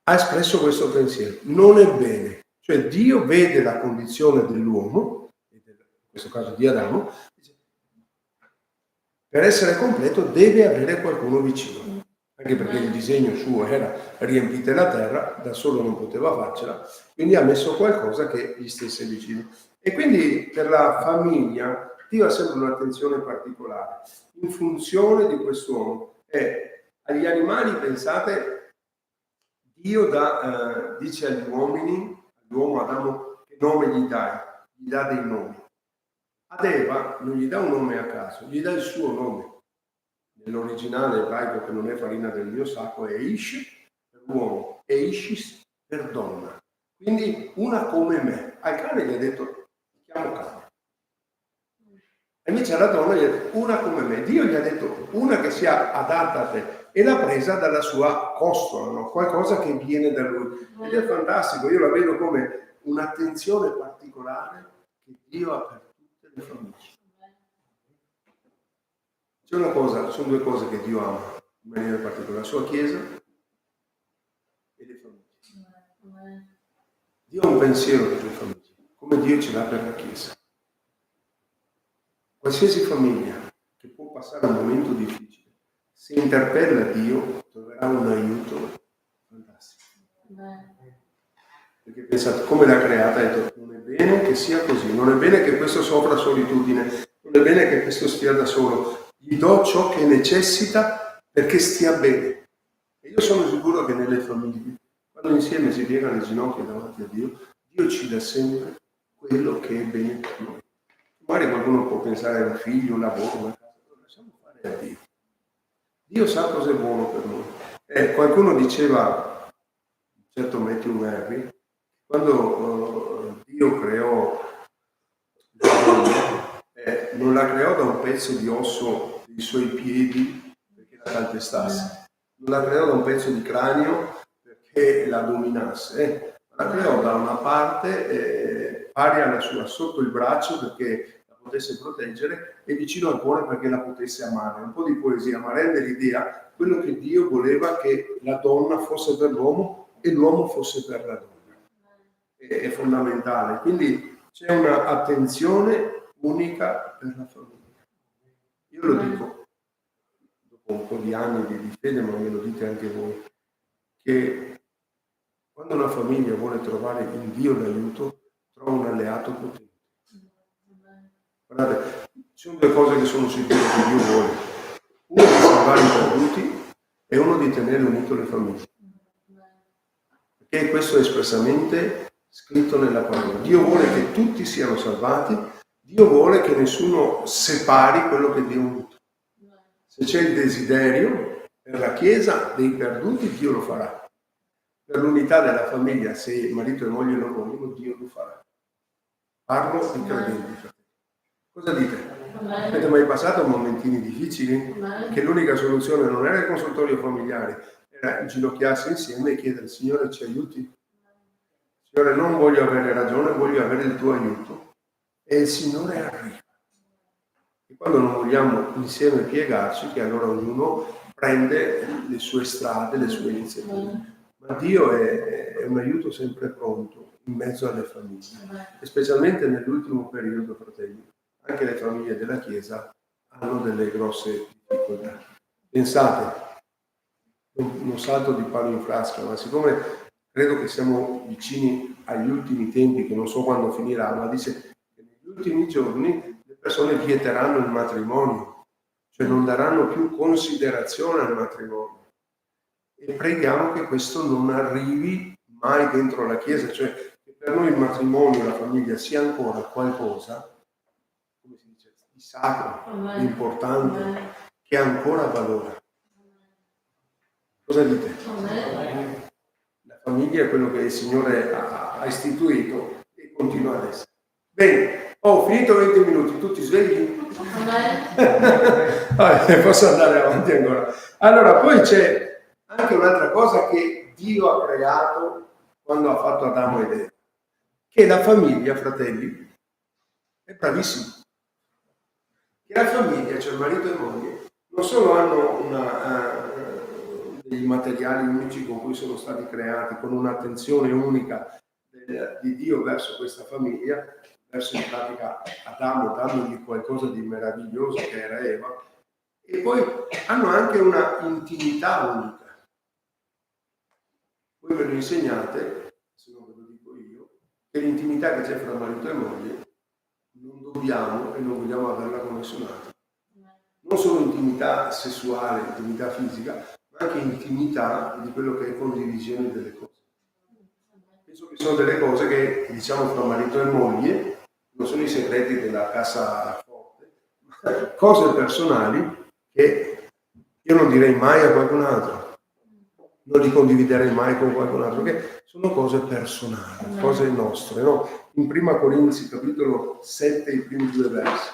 ha espresso questo pensiero. Non è bene. Cioè Dio vede la condizione dell'uomo, in questo caso di Adamo, per essere completo deve avere qualcuno vicino. anche perché il disegno suo era riempite la terra, da solo non poteva farcela, quindi ha messo qualcosa che gli stesse vicino. E quindi per la famiglia Dio ha sempre un'attenzione particolare in funzione di quest'uomo. E agli animali, pensate, Dio dice agli uomini, all'uomo Adamo, che nome gli dai? Gli dà dei nomi. Ad Eva non gli dà un nome a caso, gli dà il suo nome. Nell'originale ebraico, che non è farina del mio sacco, è Ish per uomo e Ishis per donna. Quindi una come me. Al cane gli ha detto, ti chiamo cane. E invece alla donna gli ha detto, una come me. Dio gli ha detto, una che sia adatta a te. E l'ha presa dalla sua costola, no? Qualcosa che viene da lui. Ed è fantastico, io la vedo come un'attenzione particolare che Dio ha per tutte le famiglie. C'è una cosa, sono due cose che Dio ama in maniera particolare, la sua Chiesa e le famiglie. Dio ha un pensiero per le famiglie, come Dio ce l'ha per la Chiesa. Qualsiasi famiglia che può passare un momento difficile, se interpella Dio, troverà un aiuto fantastico. Perché pensate, come l'ha creata, ha detto, non è bene che sia così, non è bene che questo soffra solitudine, non è bene che questo stia da solo. Gli do ciò che necessita perché stia bene. E io sono sicuro che nelle famiglie, quando insieme si piegano le ginocchia davanti a Dio, Dio ci dà sempre quello che è bene per noi. Magari qualcuno può pensare a un figlio, un lavoro, una casa, lo lasciamo fare a Dio. Dio sa cosa è buono per noi. Qualcuno diceva, certo Matthew Henry, quando Dio creò non la creò da un pezzo di osso dei suoi piedi perché la calpestasse, non la creò da un pezzo di cranio perché la dominasse, la creò da una parte pari alla sua, sotto il braccio perché la potesse proteggere e vicino al cuore perché la potesse amare. Un po' di poesia, ma rende l'idea quello che Dio voleva che la donna fosse per l'uomo e l'uomo fosse per la donna. È fondamentale, quindi c'è una attenzione unica per la famiglia. Io lo dico dopo un po' di anni di fede, ma me lo dite anche voi, che quando una famiglia vuole trovare in Dio l'aiuto, trova un alleato potente. Guardate, ci sono due cose che sono sicure che Dio vuole: uno di salvare i perduti e uno di tenere unito le famiglie. Perché questo è espressamente scritto nella parola. Dio vuole che tutti siano salvati. Dio vuole che nessuno separi quello che Dio ha unito. Se c'è il desiderio per la Chiesa dei perduti, Dio lo farà. Per l'unità della famiglia, se marito e moglie non vogliono, Dio lo farà. Parlo di credenti. Cosa dite? Avete mai passato momentini difficili? Che l'unica soluzione non era il consultorio familiare, era inginocchiarsi insieme e chiedere: Signore, ci aiuti? Signore, non voglio avere ragione, voglio avere il tuo aiuto. E il Signore arriva. E quando non vogliamo insieme piegarci, che allora ognuno prende le sue strade, le sue iniziative. Ma Dio è un aiuto sempre pronto in mezzo alle famiglie, e specialmente nell'ultimo periodo, fratelli. Anche le famiglie della Chiesa hanno delle grosse difficoltà. Pensate, non salto di palo in frasca, ma siccome credo che siamo vicini agli ultimi tempi, che non so quando finirà, ma dice che negli ultimi giorni le persone vieteranno il matrimonio, cioè non daranno più considerazione al matrimonio. E preghiamo che questo non arrivi mai dentro la Chiesa, cioè che per noi il matrimonio, la famiglia sia ancora qualcosa, come si dice, di sacro, di importante, che ha ancora valore. Cosa dite? La famiglia è quello che il Signore ha istituito e continua ad essere. Bene, ho finito 20 minuti, tutti svegli? Vabbè, posso andare avanti ancora. Allora, poi c'è anche un'altra cosa che Dio ha creato quando ha fatto Adamo ed Eva, che la famiglia, fratelli, è bravissima. Che la famiglia, cioè marito e moglie, non solo hanno dei materiali unici con cui sono stati creati, con un'attenzione unica di Dio verso questa famiglia, verso in pratica Adamo, dandogli qualcosa di meraviglioso che era Eva, e poi hanno anche una intimità unica. Voi ve lo insegnate, se non ve lo dico io, che l'intimità che c'è fra marito e moglie non dobbiamo e non vogliamo averla con nessun altro. Non solo intimità sessuale, intimità fisica, ma anche intimità di quello che è condivisione delle cose. Penso che sono delle cose che diciamo fra marito e moglie, non sono i segreti della cassaforte, ma cose personali che io non direi mai a qualcun altro, non li condividerei mai con qualcun altro, che sono cose personali, cose nostre, no? In Prima Corinzi, capitolo 7, i primi 2 versi.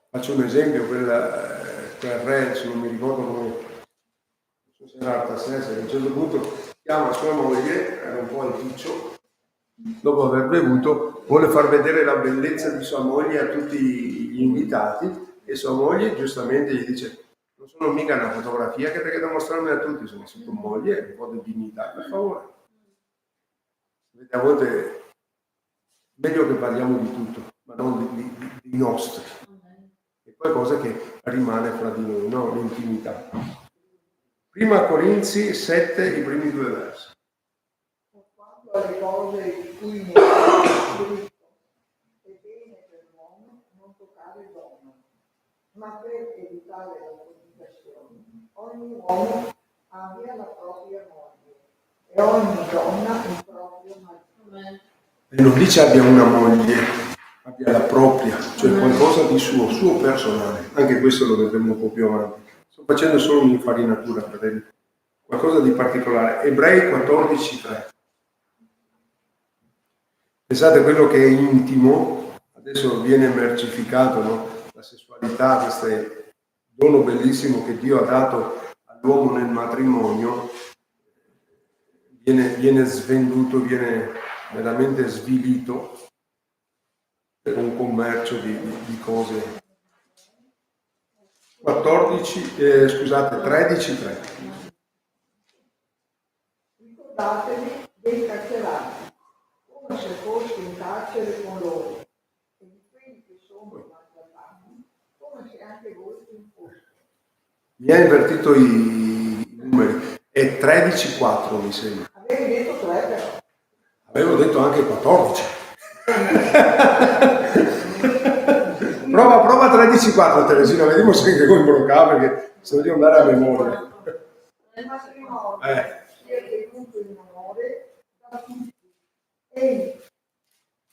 Faccio un esempio, quel re, se non mi ricordo come, non so se era Artaserse, a un certo punto chiama sua moglie, era un po' alticcio, dopo aver bevuto, vuole far vedere la bellezza di sua moglie a tutti gli invitati e sua moglie giustamente gli dice: non sono mica una fotografia che devi mostrarmi a tutti, sono tua moglie, un po' di dignità, per favore. A volte è meglio che parliamo di tutto, ma non di nostri. E poi cosa che rimane fra di noi, no? L'intimità. Prima Corinzi 7, i primi 2 versi. Quanto alle cose di cui mi ha scritto, è bene per l'uomo non toccare donna, ma per evitare la fornicazione, ogni uomo abbia la propria moglie e ogni donna il proprio marito. E non dice abbia una moglie, abbia la propria, cioè qualcosa di suo personale. Anche questo lo vedremo un po' più avanti. Sto facendo solo un'infarinatura, fratelli. Qualcosa di particolare. Ebrei 14:3. Pensate, quello che è intimo, adesso viene mercificato, no? La sessualità, questo dono bellissimo che Dio ha dato all'uomo nel matrimonio, viene svenduto, viene veramente svilito per un commercio di cose. 13:3. Ricordatevi dei carcerati, come se foste in carcere con loro, e di quelli che sono maltrattati, come se anche voi ci foste. Mi ha invertito i numeri, è 13:4 mi sembra. Avevi detto 3 però. Avevo detto anche 14. Prova 13:4 Teresina, vediamo se anche voi broccava, perché se no devo andare a memoria. Nel matrimonio sia tenuto in onore da tutti e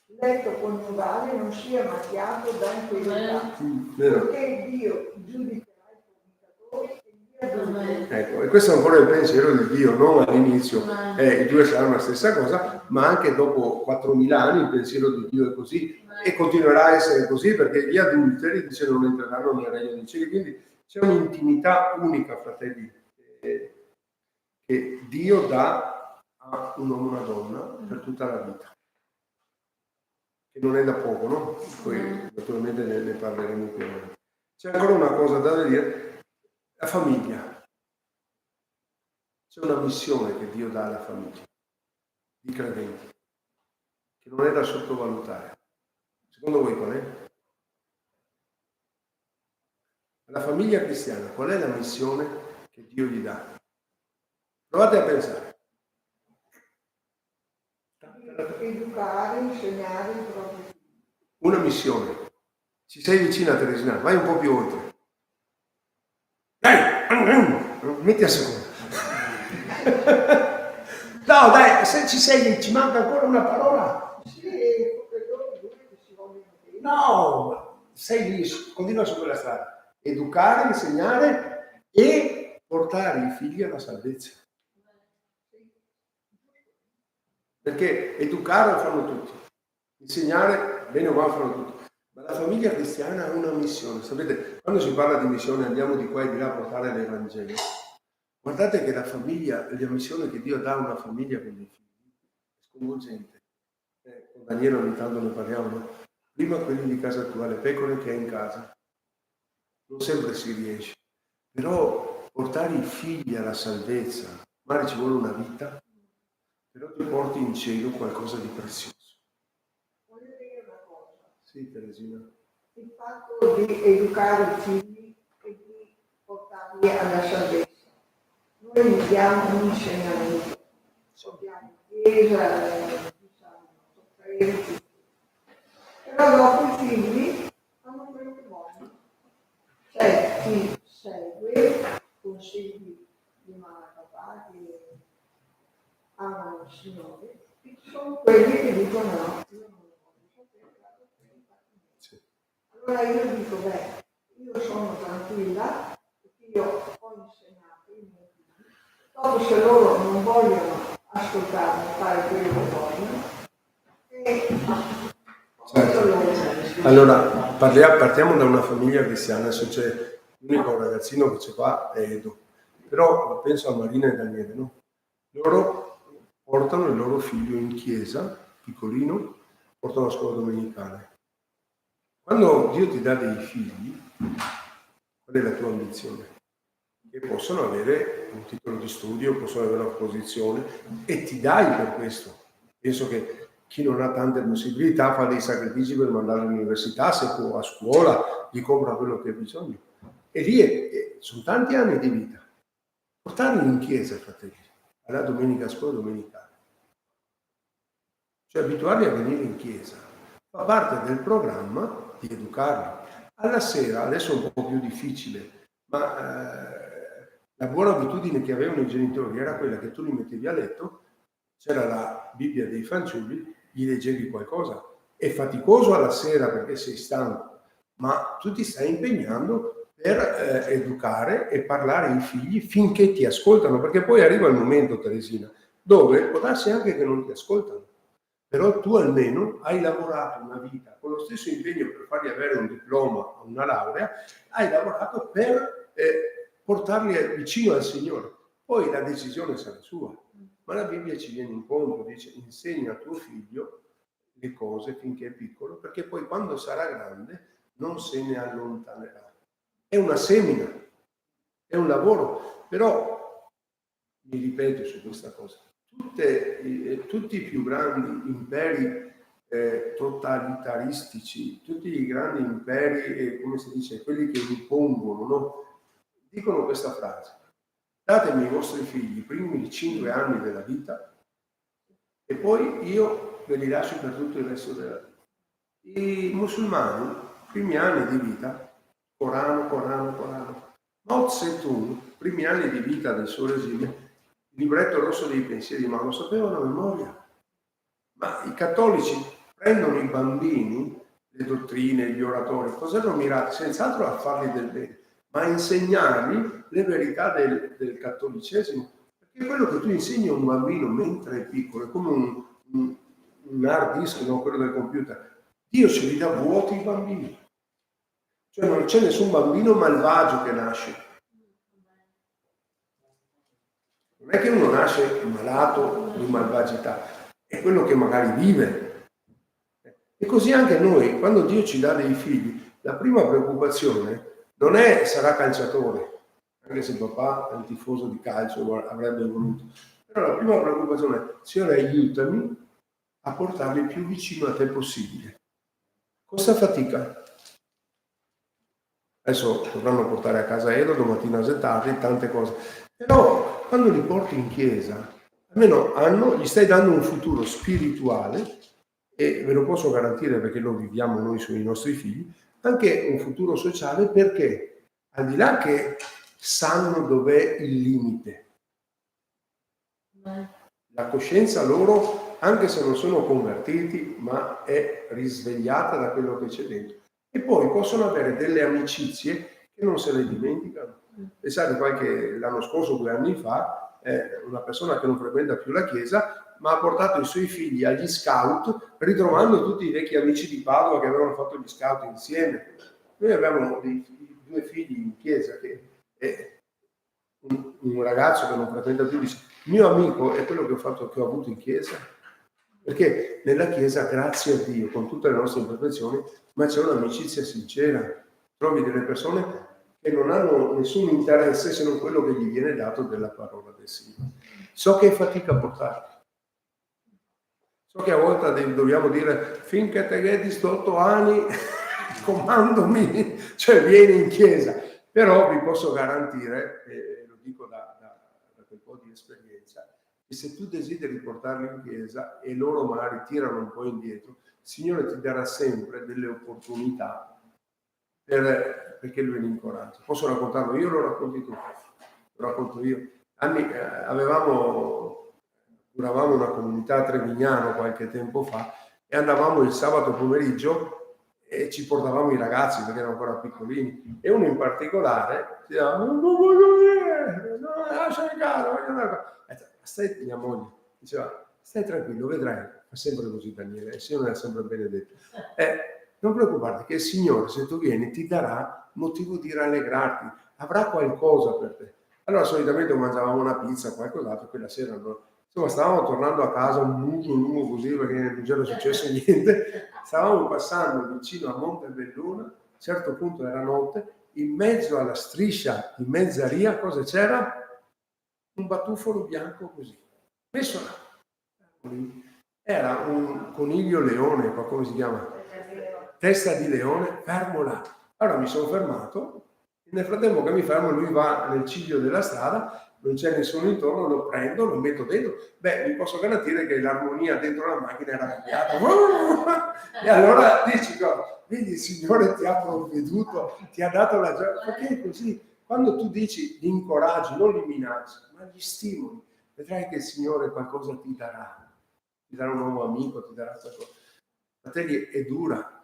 il letto coniugale non sia macchiato da impietà, perché Dio giudicherà i fornicatori e gli adulteri. Ecco, e questo è ancora il pensiero di Dio, non all'inizio, i due saranno la stessa cosa, ma anche dopo 4.000 anni il pensiero di Dio è così e continuerà a essere così, perché gli adulteri, dice, non entreranno nel regno dei cieli. Quindi c'è un'intimità unica, fratelli, che Dio dà a un uomo e una donna per tutta la vita, che non è da poco, no? Poi naturalmente ne parleremo più avanti. C'è ancora una cosa da dire: la famiglia. C'è una missione che Dio dà alla famiglia di credenti, che non è da sottovalutare. Secondo voi qual è? La famiglia cristiana, qual è la missione che Dio gli dà? Provate a pensare. Educare, insegnare i propri figli. Una missione. Ci sei vicina, Teresina, vai un po' più oltre. Dai, metti a seconda. No, dai, se ci sei, ci manca ancora una parola. Sì, per loro due che si vogliono bene. No, sei lì, continua su quella strada. Educare, insegnare e portare i figli alla salvezza. Perché educare lo fanno tutti, insegnare bene o male fanno tutti, ma la famiglia cristiana ha una missione. Sapete, quando si parla di missione andiamo di qua e di là a portare l'Evangelo. Guardate che la famiglia, la missione che Dio dà a una famiglia con dei figli è sconvolgente. Con Daniele ogni tanto ne parliamo, no? Prima quelli di casa tua, le pecore che hai in casa, non sempre si riesce, però portare i figli alla salvezza, magari ci vuole una vita, però ti porti in cielo qualcosa di prezioso. Voglio dire una cosa. Sì, Teresina. Il fatto di educare i figli e di portarli alla salvezza. Noi gli diamo un insegnamento, portiamo in chiesa, diciamo, sofferenti, però dopo i figli fanno quello che vogliono. C'è chi segue consigli di mamma e papà che amano il Signore, e ci sono quelli che dicono no, io non lo voglio sapere, vado per i fatti miei. Sì. Allora io dico, io sono tranquilla, perché io ho insegnato ai miei figli, dopo se loro non vogliono ascoltarmi, fare quello che vogliono, e Certo. Allora, partiamo da una famiglia cristiana, adesso c'è l'unico ragazzino che c'è qua, è Edo, però penso a Marina e Daniele, no? Loro portano il loro figlio in chiesa, piccolino, portano a scuola domenicale. Quando Dio ti dà dei figli, qual è la tua ambizione? Che possono avere un titolo di studio, possono avere una posizione, e ti dai per questo. Penso che chi non ha tante possibilità fa dei sacrifici per mandarlo all'università, se può, a scuola, gli compra quello che ha bisogno. E lì sono tanti anni di vita. Portarli in chiesa, fratelli, alla domenica, a scuola domenicale. Cioè abituarli a venire in chiesa. Fa parte del programma di educarli. Alla sera, adesso è un po' più difficile, ma la buona abitudine che avevano i genitori era quella che tu li mettevi a letto, c'era la Bibbia dei fanciulli, gli leggevi qualcosa. È faticoso alla sera perché sei stanco, ma tu ti stai impegnando per educare e parlare ai figli finché ti ascoltano, perché poi arriva il momento, Teresina, dove può darsi anche che non ti ascoltano, però tu almeno hai lavorato una vita con lo stesso impegno per fargli avere un diploma, una laurea, hai lavorato per portarli vicino al Signore. Poi la decisione sarà sua, ma la Bibbia ci viene incontro, dice: insegna a tuo figlio le cose finché è piccolo, perché poi quando sarà grande non se ne allontanerà. È una semina, è un lavoro, però mi ripeto su questa cosa. Tutti i più grandi imperi totalitaristici, tutti i grandi imperi, come si dice, quelli che impongono, no? Dicono questa frase: datemi i vostri figli i primi 5 anni della vita e poi io ve li lascio per tutto il resto della vita. I musulmani, primi anni di vita, Corano. Mao Zedong, primi anni di vita del suo regime, il libretto rosso dei pensieri, ma lo sapevano a memoria. Ma i cattolici prendono i bambini, le dottrine, gli oratori, cosa erano mirati? Senz'altro a fargli del bene, ma a insegnargli le verità del cattolicesimo. Perché quello che tu insegni a un bambino mentre è piccolo è come un hard disk, no? Quello del computer. Dio ce li dà vuoti i bambini. Cioè non c'è nessun bambino malvagio che nasce. Non è che uno nasce malato di malvagità, è quello che magari vive. E così anche noi, quando Dio ci dà dei figli, la prima preoccupazione non è sarà calciatore, anche se papà è un tifoso di calcio, avrebbe voluto. Però la prima preoccupazione è: Signore, aiutami a portarli più vicino a te possibile. Costa fatica. Adesso dovranno portare a casa Edo, domattina a Zettarli, tante cose. Però quando li porti in chiesa, almeno gli stai dando un futuro spirituale, e ve lo posso garantire perché lo viviamo noi sui nostri figli, anche un futuro sociale, perché al di là che sanno dov'è il limite, la coscienza loro, anche se non sono convertiti, ma è risvegliata da quello che c'è dentro. E poi possono avere delle amicizie che non se le dimenticano. Pensate, l'anno scorso, 2 anni fa, una persona che non frequenta più la chiesa, ma ha portato i suoi figli agli scout, ritrovando tutti i vecchi amici di Padova che avevano fatto gli scout insieme. Noi abbiamo 2 figli in chiesa, che un ragazzo che non frequenta più dice: mio amico è quello che ho avuto in chiesa. Perché nella chiesa, grazie a Dio, con tutte le nostre imperfezioni, ma c'è un'amicizia sincera. Trovi delle persone che non hanno nessun interesse se non quello che gli viene dato della parola del Signore. So che è fatica a portarli, So che a volte dobbiamo dire finché te vedi 8 anni, comandomi, cioè vieni in chiesa. Però vi posso garantire, e lo dico da quel po' di esperienza, che se tu desideri portarli in chiesa e loro magari tirano un po' indietro, il Signore ti darà sempre delle opportunità perché Lui li incoraggia. Posso raccontarlo io o lo racconti tu? Lo racconto io. Curavamo una comunità a Trevignano qualche tempo fa e andavamo il sabato pomeriggio e ci portavamo i ragazzi perché erano ancora piccolini, e uno in particolare diceva non voglio vedere, no, lascia in casa, voglio andare. Mia moglie diceva stai tranquillo, vedrai, fa sempre così Daniele, il Signore è sempre benedetto. Non preoccuparti che il Signore, se tu vieni, ti darà motivo di rallegrarti, avrà qualcosa per te. Allora solitamente mangiavamo una pizza, qualcos'altro, quella sera insomma stavamo tornando a casa un muso lungo così perché non c'era successo niente, stavamo passando vicino a Montebelluna, a un certo punto era notte, in mezzo alla striscia di Mezzaria cosa c'era? Un batuffolo bianco così, messo là. Era un coniglio leone, come si chiama? Testa di leone, fermo là. Allora mi sono fermato, e nel frattempo che mi fermo lui va nel ciglio della strada, non c'è nessuno intorno, lo prendo, lo metto dentro. Beh, vi posso garantire che l'armonia dentro la macchina era cambiata. E allora dici, vedi, il Signore ti ha provveduto, ti ha dato la gioia. Perché è così? Quando tu dici li incoraggi, non li minacci, ma li stimoli, vedrai che il Signore qualcosa ti darà. Ti darà un nuovo amico, ti darà qualcosa. Fratelli, è dura,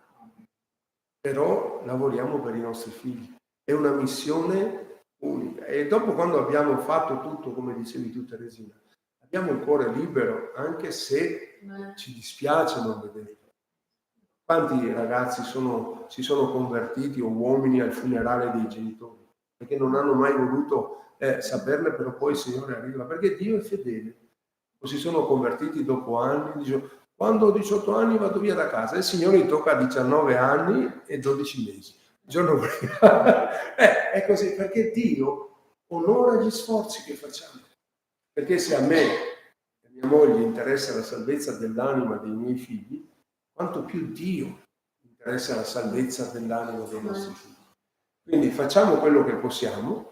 però lavoriamo per i nostri figli. È una missione unica. E dopo, quando abbiamo fatto tutto, come dicevi tu Teresina, abbiamo il cuore libero, anche se ci dispiace non vederlo. Quanti ragazzi si sono convertiti, o uomini, al funerale dei genitori perché non hanno mai voluto saperne, però poi il Signore arriva perché Dio è fedele. O si sono convertiti dopo anni, dicono quando ho 18 anni vado via da casa, e il Signore gli tocca 19 anni e 12 mesi. Il giorno prima. È così, perché Dio onora gli sforzi che facciamo. Perché se a me e a mia moglie interessa la salvezza dell'anima dei miei figli, quanto più Dio interessa la salvezza dell'anima dei nostri figli. Quindi facciamo quello che possiamo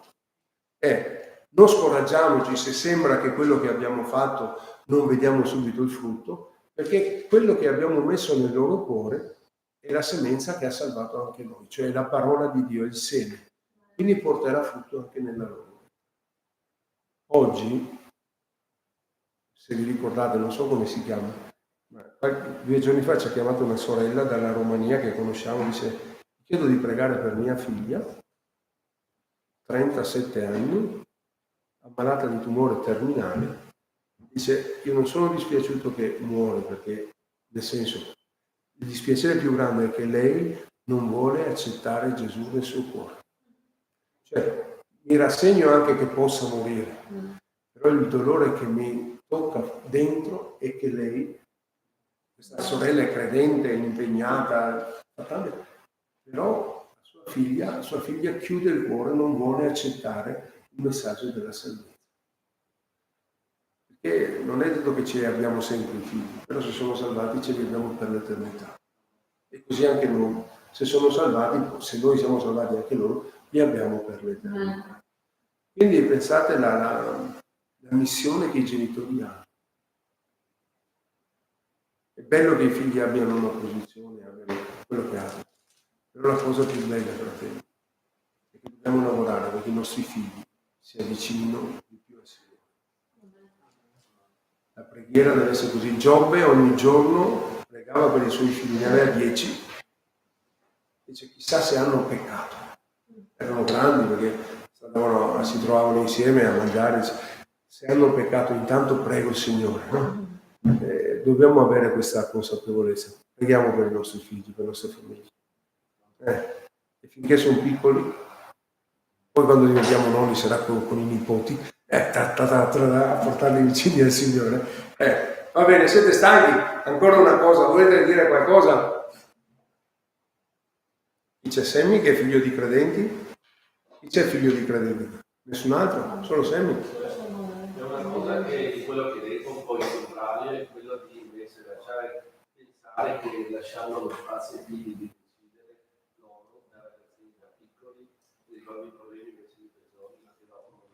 e non scoraggiamoci se sembra che quello che abbiamo fatto non vediamo subito il frutto, perché quello che abbiamo messo nel loro cuore è la semenza che ha salvato anche noi, cioè la parola di Dio, il seme. Quindi porterà frutto anche nella loro. Oggi, se vi ricordate, non so come si chiama, ma 2 giorni fa ci ha chiamato una sorella dalla Romania che conosciamo, dice chiedo di pregare per mia figlia, 37 anni, ammalata di tumore terminale. Dice, io non sono dispiaciuto che muore, perché, nel senso, il dispiacere più grande è che lei non vuole accettare Gesù nel suo cuore. Cioè, mi rassegno anche che possa morire, però il dolore che mi tocca dentro è che lei, questa sorella è credente, è impegnata, però sua figlia chiude il cuore, non vuole accettare il messaggio della salvezza. Perché non è detto che ce li abbiamo sempre i figli, però se sono salvati ce li abbiamo per l'eternità. E così anche noi, se sono salvati, se noi siamo salvati anche loro, li abbiamo per l'eternità. Quindi pensate la missione che i genitori hanno. È bello che i figli abbiano una posizione, abbiano quello che hanno. Però la cosa più bella, fratelli, è che dobbiamo lavorare perché i nostri figli si avvicinino di più al Signore. La preghiera deve essere così. Giobbe ogni giorno pregava per i suoi figli, ne aveva 10. Dice, chissà se hanno peccato. Erano grandi perché si trovavano insieme a mangiare. Se hanno peccato, intanto prego il Signore, no? Dobbiamo avere questa consapevolezza. Preghiamo per i nostri figli, per le nostre famiglie. E finché sono piccoli, poi quando diventiamo nonni sarà con i nipoti, a portarli vicini al Signore. Va bene, siete stanchi? Ancora una cosa, volete dire qualcosa? Chi c'è Semmi che è figlio di credenti? Chi c'è figlio di credenti? Nessun altro? Solo Semmi? È una cosa che di quello che hai detto un po' in contrario è quello di invece lasciare pare che lasciando lo spazio ai figli di decidere loro, da ragazzini da piccoli, risolvi i problemi invece di persone che dopo non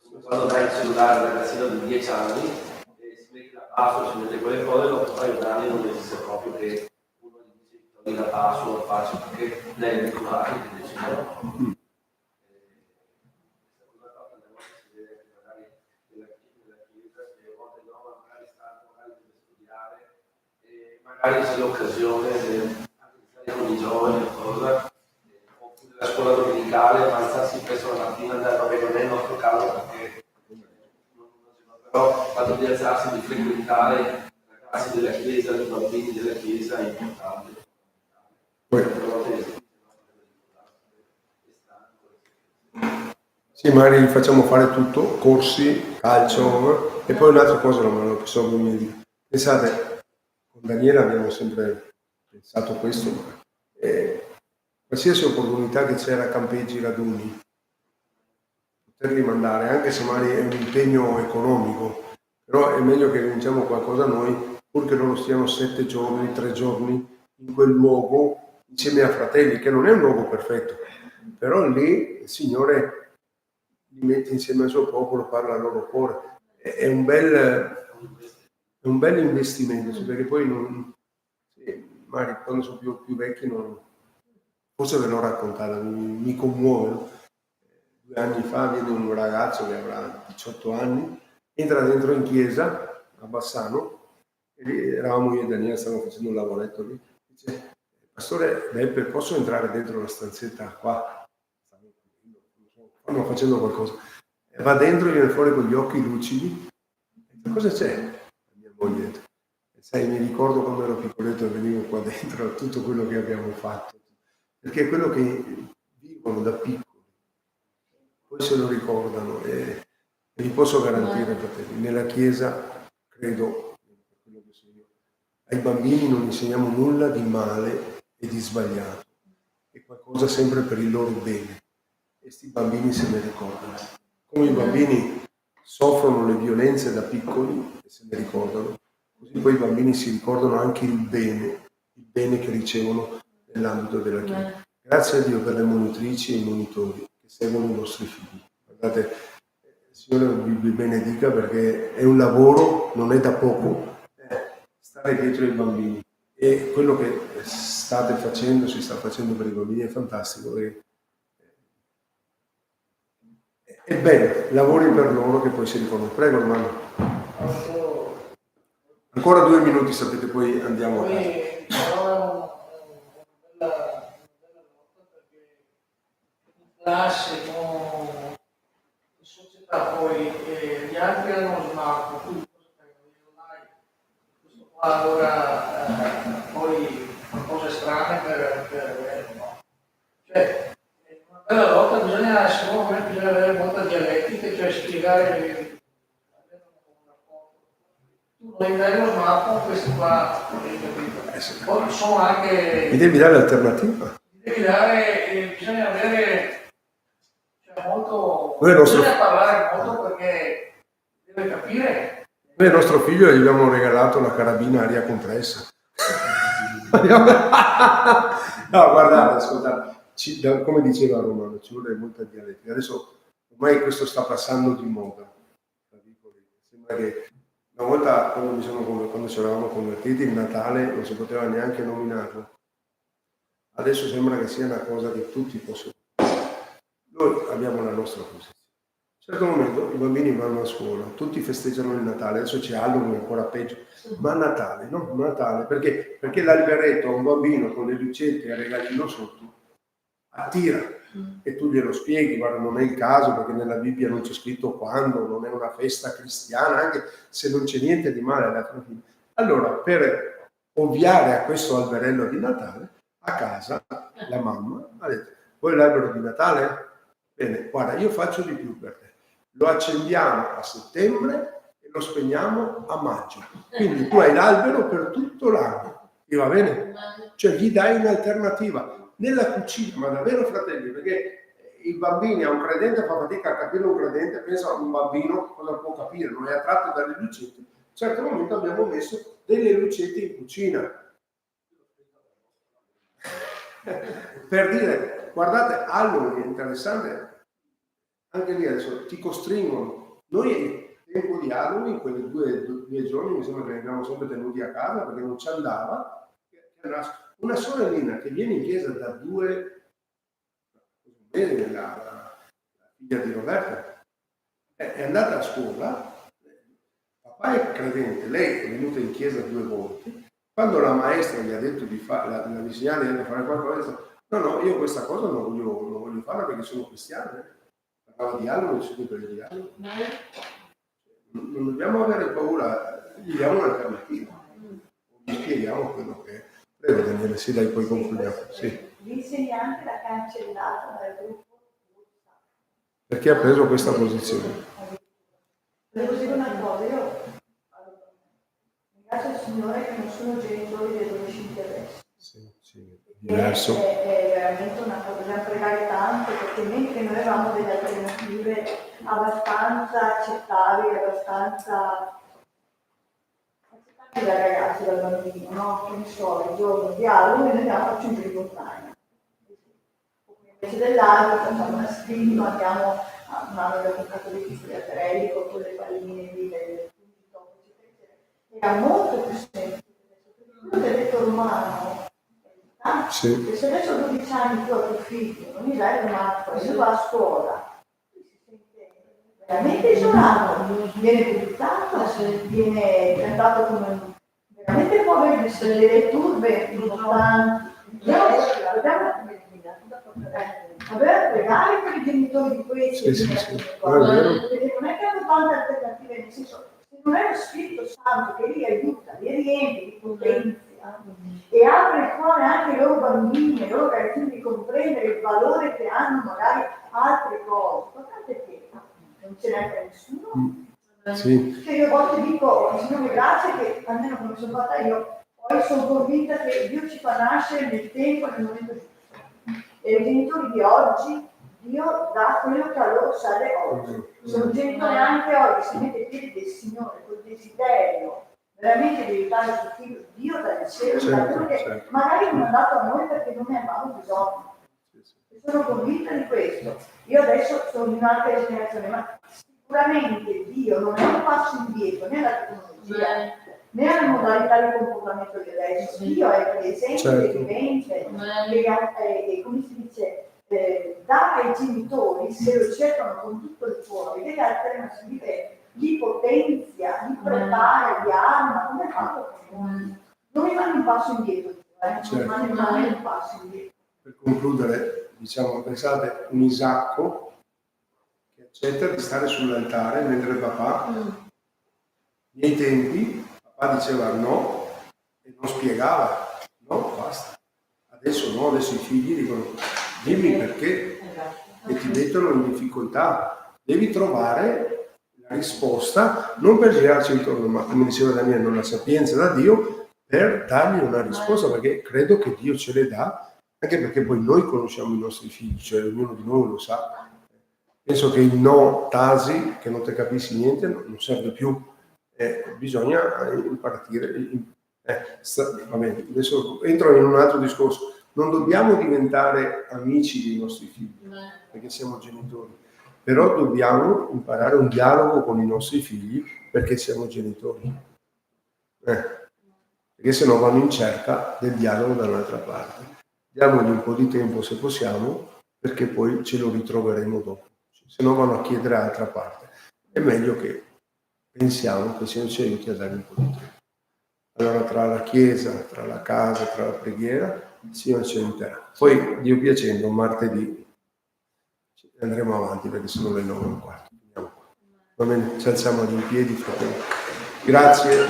come quando dai il cellulare al ragazzino di 10 anni e si mette la password, si mette quelle cose, dopo un paio d'anni non esiste proprio che uno gli dice togli la password, faccio perché lei è educato che dice no. Magari c'è l'occasione con i giovani o cosa, oppure la scuola domenicale, ma alzarsi presto la mattina, vabbè, non è il nostro caso perché però il fatto di alzarsi, di frequentare i ragazzi della chiesa, i bambini della chiesa è importante. Sì, magari facciamo fare tutto, corsi, calcio, e poi un'altra cosa non me lo so come dire. Pensate, con Daniela abbiamo sempre pensato questo, ma qualsiasi opportunità che c'era, campeggi, raduni, poterli mandare, anche se magari è un impegno economico, però è meglio che vinciamo qualcosa noi, pur che loro stiano 7 giorni, 3 giorni in quel luogo insieme a fratelli, che non è un luogo perfetto, però lì il Signore li mette insieme al suo popolo, parla al loro cuore. È un bel investimento, perché poi magari quando sono più vecchi forse ve l'ho raccontata, mi commuove. No? 2 anni fa viene un ragazzo che avrà 18 anni, entra dentro in chiesa a Bassano, e lì eravamo io e Daniele, stavamo facendo un lavoretto lì, dice: Pastore Beppe, posso entrare dentro la stanzetta qua? Stanno facendo qualcosa. E va dentro, viene fuori con gli occhi lucidi. E cosa c'è? Mia moglie. Sai, mi ricordo quando ero piccoletto e venivo qua dentro tutto quello che abbiamo fatto. Perché è quello che vivono da piccoli. Poi se lo ricordano. E vi posso garantire, fratelli, nella Chiesa, credo, quello che so io, ai bambini non insegniamo nulla di male e di sbagliato. È qualcosa sempre per il loro bene. E sti bambini se ne ricordano. Come i bambini soffrono le violenze da piccoli e se ne ricordano, così poi i bambini si ricordano anche il bene che ricevono nell'ambito della Chiesa. Grazie a Dio per le monitrici e i monitori che seguono i nostri figli. Guardate, il Signore vi benedica perché è un lavoro, non è da poco, stare dietro ai bambini. E quello che state facendo, si sta facendo per i bambini è fantastico. È bello, lavori per loro che poi si ricordano. Prego, hermano. Ancora 2 minuti, sapete, poi andiamo a casa. Però è una bella lotta perché in classe, in società poi gli altri hanno smarto, tu non hai questo qua, allora poi fa cose strane per no. Cioè, bella lotta, secondo me bisogna avere molta dialettica, cioè spiegare tu non hai lo smartphone, questi qua poi sono anche Mi devi dare l'alternativa? bisogna avere molto, Bisogna parlare molto perché deve capire. Noi al nostro figlio gli abbiamo regalato la carabina aria compressa. No, guardate, ascoltate. Come diceva Romano, ci vuole molta dialettica. Adesso ormai questo sta passando di moda. Sembra che una volta quando ci eravamo convertiti, il Natale non si poteva neanche nominarlo. Adesso sembra che sia una cosa che tutti possono. Noi abbiamo la nostra posizione. A un certo momento i bambini vanno a scuola, tutti festeggiano il Natale, adesso c'è Halloween, ancora peggio, ma Natale, no? Natale, perché? Perché l'alberetto a un bambino con le lucette e il regalino sotto attira e tu glielo spieghi, guarda, non è il caso perché nella Bibbia non c'è scritto quando, non è una festa cristiana, anche se non c'è niente di male alla fine. Allora, per ovviare a questo alberello di Natale, a casa la mamma ha detto: vuoi l'albero di Natale? Bene, guarda, io faccio di più per te. Lo accendiamo a settembre e lo spegniamo a maggio. Quindi tu hai l'albero per tutto l'anno. Ti va bene? Cioè gli dai un'alternativa. Nella cucina, ma davvero, fratelli, perché i bambini, a un credente fa fatica a capire un credente, pensa a un bambino cosa può capire, non è attratto dalle lucette. A un certo momento abbiamo messo delle lucette in cucina. Per dire, guardate, Halloween è interessante, anche lì adesso ti costringono. Noi al tempo di Halloween, quei due giorni, mi sembra che abbiamo sempre tenuti a casa perché non ci andava. Una sorellina che viene in chiesa da 2 mesi, la figlia di Roberta, è andata a scuola, papà è credente, lei è venuta in chiesa 2 volte. Quando la maestra gli ha detto di fare, la insegnante gli ha detto di fare qualcosa, no, io questa cosa non voglio farla perché sono cristiano. Parlava di Halloween, subito di Halloween. Non dobbiamo avere paura, gli diamo un'alternativa, gli spieghiamo quello che è. Prego Daniele, sì, dai, poi concludiamo. Sì. L'insegnante l'ha cancellata dal gruppo. Perché ha preso questa posizione? Devo dire una cosa, io ringrazio il Signore che non sono genitori di adolescenti adesso. Sì, diverso. È veramente una cosa, bisogna pregare tanto, perché mentre noi avevamo delle alternative abbastanza accettabili, abbastanza accettabili dai ragazzi, dal bambino, no? Che ne so, il giorno di Halloween noi andiamo a facciamo in montagna. Invece dell'altro facciamo una stima, andiamo a un anno da un catolico di Atrelli con quelle palline lì, era molto più semplice. Quello che ha detto Romano, Sì. e se adesso a 12 anni tu a tuo figlio non gli dai una cosa, se va a scuola, si sente veramente isolato, viene buttato, viene trattato come veramente povero, delle turbe importanti. Dobbiamo pregare per i genitori di questi, Sì. perché non è che hanno tante alternative, nel senso, se non è lo Spirito Santo che li aiuta, li riempie di potenza e apre il cuore anche ai loro bambini, ai loro ragazzini di comprendere il valore che hanno magari altre cose. Guardate che non ce n'è per nessuno. Sì. Cioè io a volte dico, Signore grazie che almeno come sono fatta io, poi sono convinta che Dio ci fa nascere nel tempo e nel momento giusto. E i genitori di oggi, Dio dà quello che a loro serve oggi. Se un genitore anche oggi si mette ai piedi del Signore col desiderio veramente di aiutare il suo figlio, Dio dà il cielo, da quello che magari non è dato a noi perché non ne abbiamo bisogno. E sono convinta di questo. Io adesso sono in un'altra generazione, ma sicuramente Dio non è un passo indietro né alla tecnologia né alle modalità di comportamento di adesso. Dio è presente, vivente, e come si dice, dà ai genitori, se lo cercano con tutto il cuore, delle alternative di potenzia, di prepara, di arma, come fatto? Non mi fanno un passo indietro, non mi fanno un passo indietro. Per concludere, diciamo, pensate un Isacco che accetta di stare sull'altare mentre papà, nei tempi, papà diceva no e non spiegava, no, basta. Adesso no, adesso i figli dicono dimmi perché e ti mettono in difficoltà. Devi trovare la risposta, non per girarci intorno, ma come diceva Daniele, non la sapienza da Dio, per dargli una risposta, perché credo che Dio ce le dà, anche perché poi noi conosciamo i nostri figli, cioè ognuno di noi lo sa. Penso che il no tasi, che non te capisci niente, non serve più. Bisogna impartire. Va bene, adesso entro in un altro discorso. Non dobbiamo diventare amici dei nostri figli, perché siamo genitori, però dobbiamo imparare un dialogo con i nostri figli perché siamo genitori. Perché se no vanno in cerca del dialogo da un'altra parte. Diamogli un po' di tempo se possiamo, perché poi ce lo ritroveremo dopo. Se no vanno a chiedere all'altra parte. È meglio che pensiamo che Signore ci aiuti a dare un po' di tempo. Allora tra la chiesa, tra la casa, tra la preghiera, il Signore ci aiuterà. Poi, Dio piacendo, martedì andremo avanti perché sono le 9:15. Va bene, ci alziamo in piedi, fratelli. Grazie.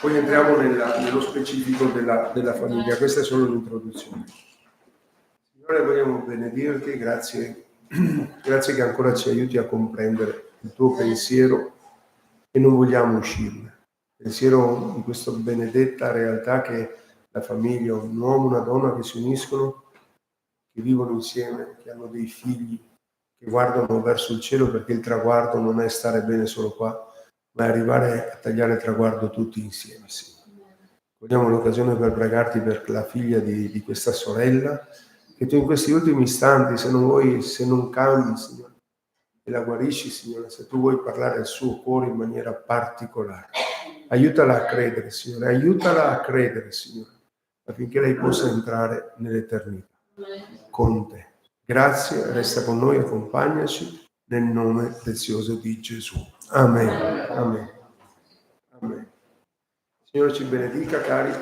Poi entriamo nello specifico della famiglia. Questa è solo l'introduzione. Signore, vogliamo benedirti, grazie che ancora ci aiuti a comprendere il tuo pensiero e non vogliamo uscirne. Pensiero di questa benedetta realtà che la famiglia, un uomo e una donna che si uniscono, che vivono insieme, che hanno dei figli, che guardano verso il cielo, perché il traguardo non è stare bene solo qua, ma arrivare a tagliare il traguardo tutti insieme, Signore. Cogliamo l'occasione per pregarti per la figlia di questa sorella, che tu in questi ultimi istanti, se non cambi, Signore, e la guarisci, Signore, se tu vuoi parlare al suo cuore in maniera particolare, aiutala a credere, Signore, affinché lei possa entrare nell'eternità con te. Grazie, resta con noi, accompagnaci nel nome prezioso di Gesù. Amen. Amen. Amen. Signore ci benedica, cari.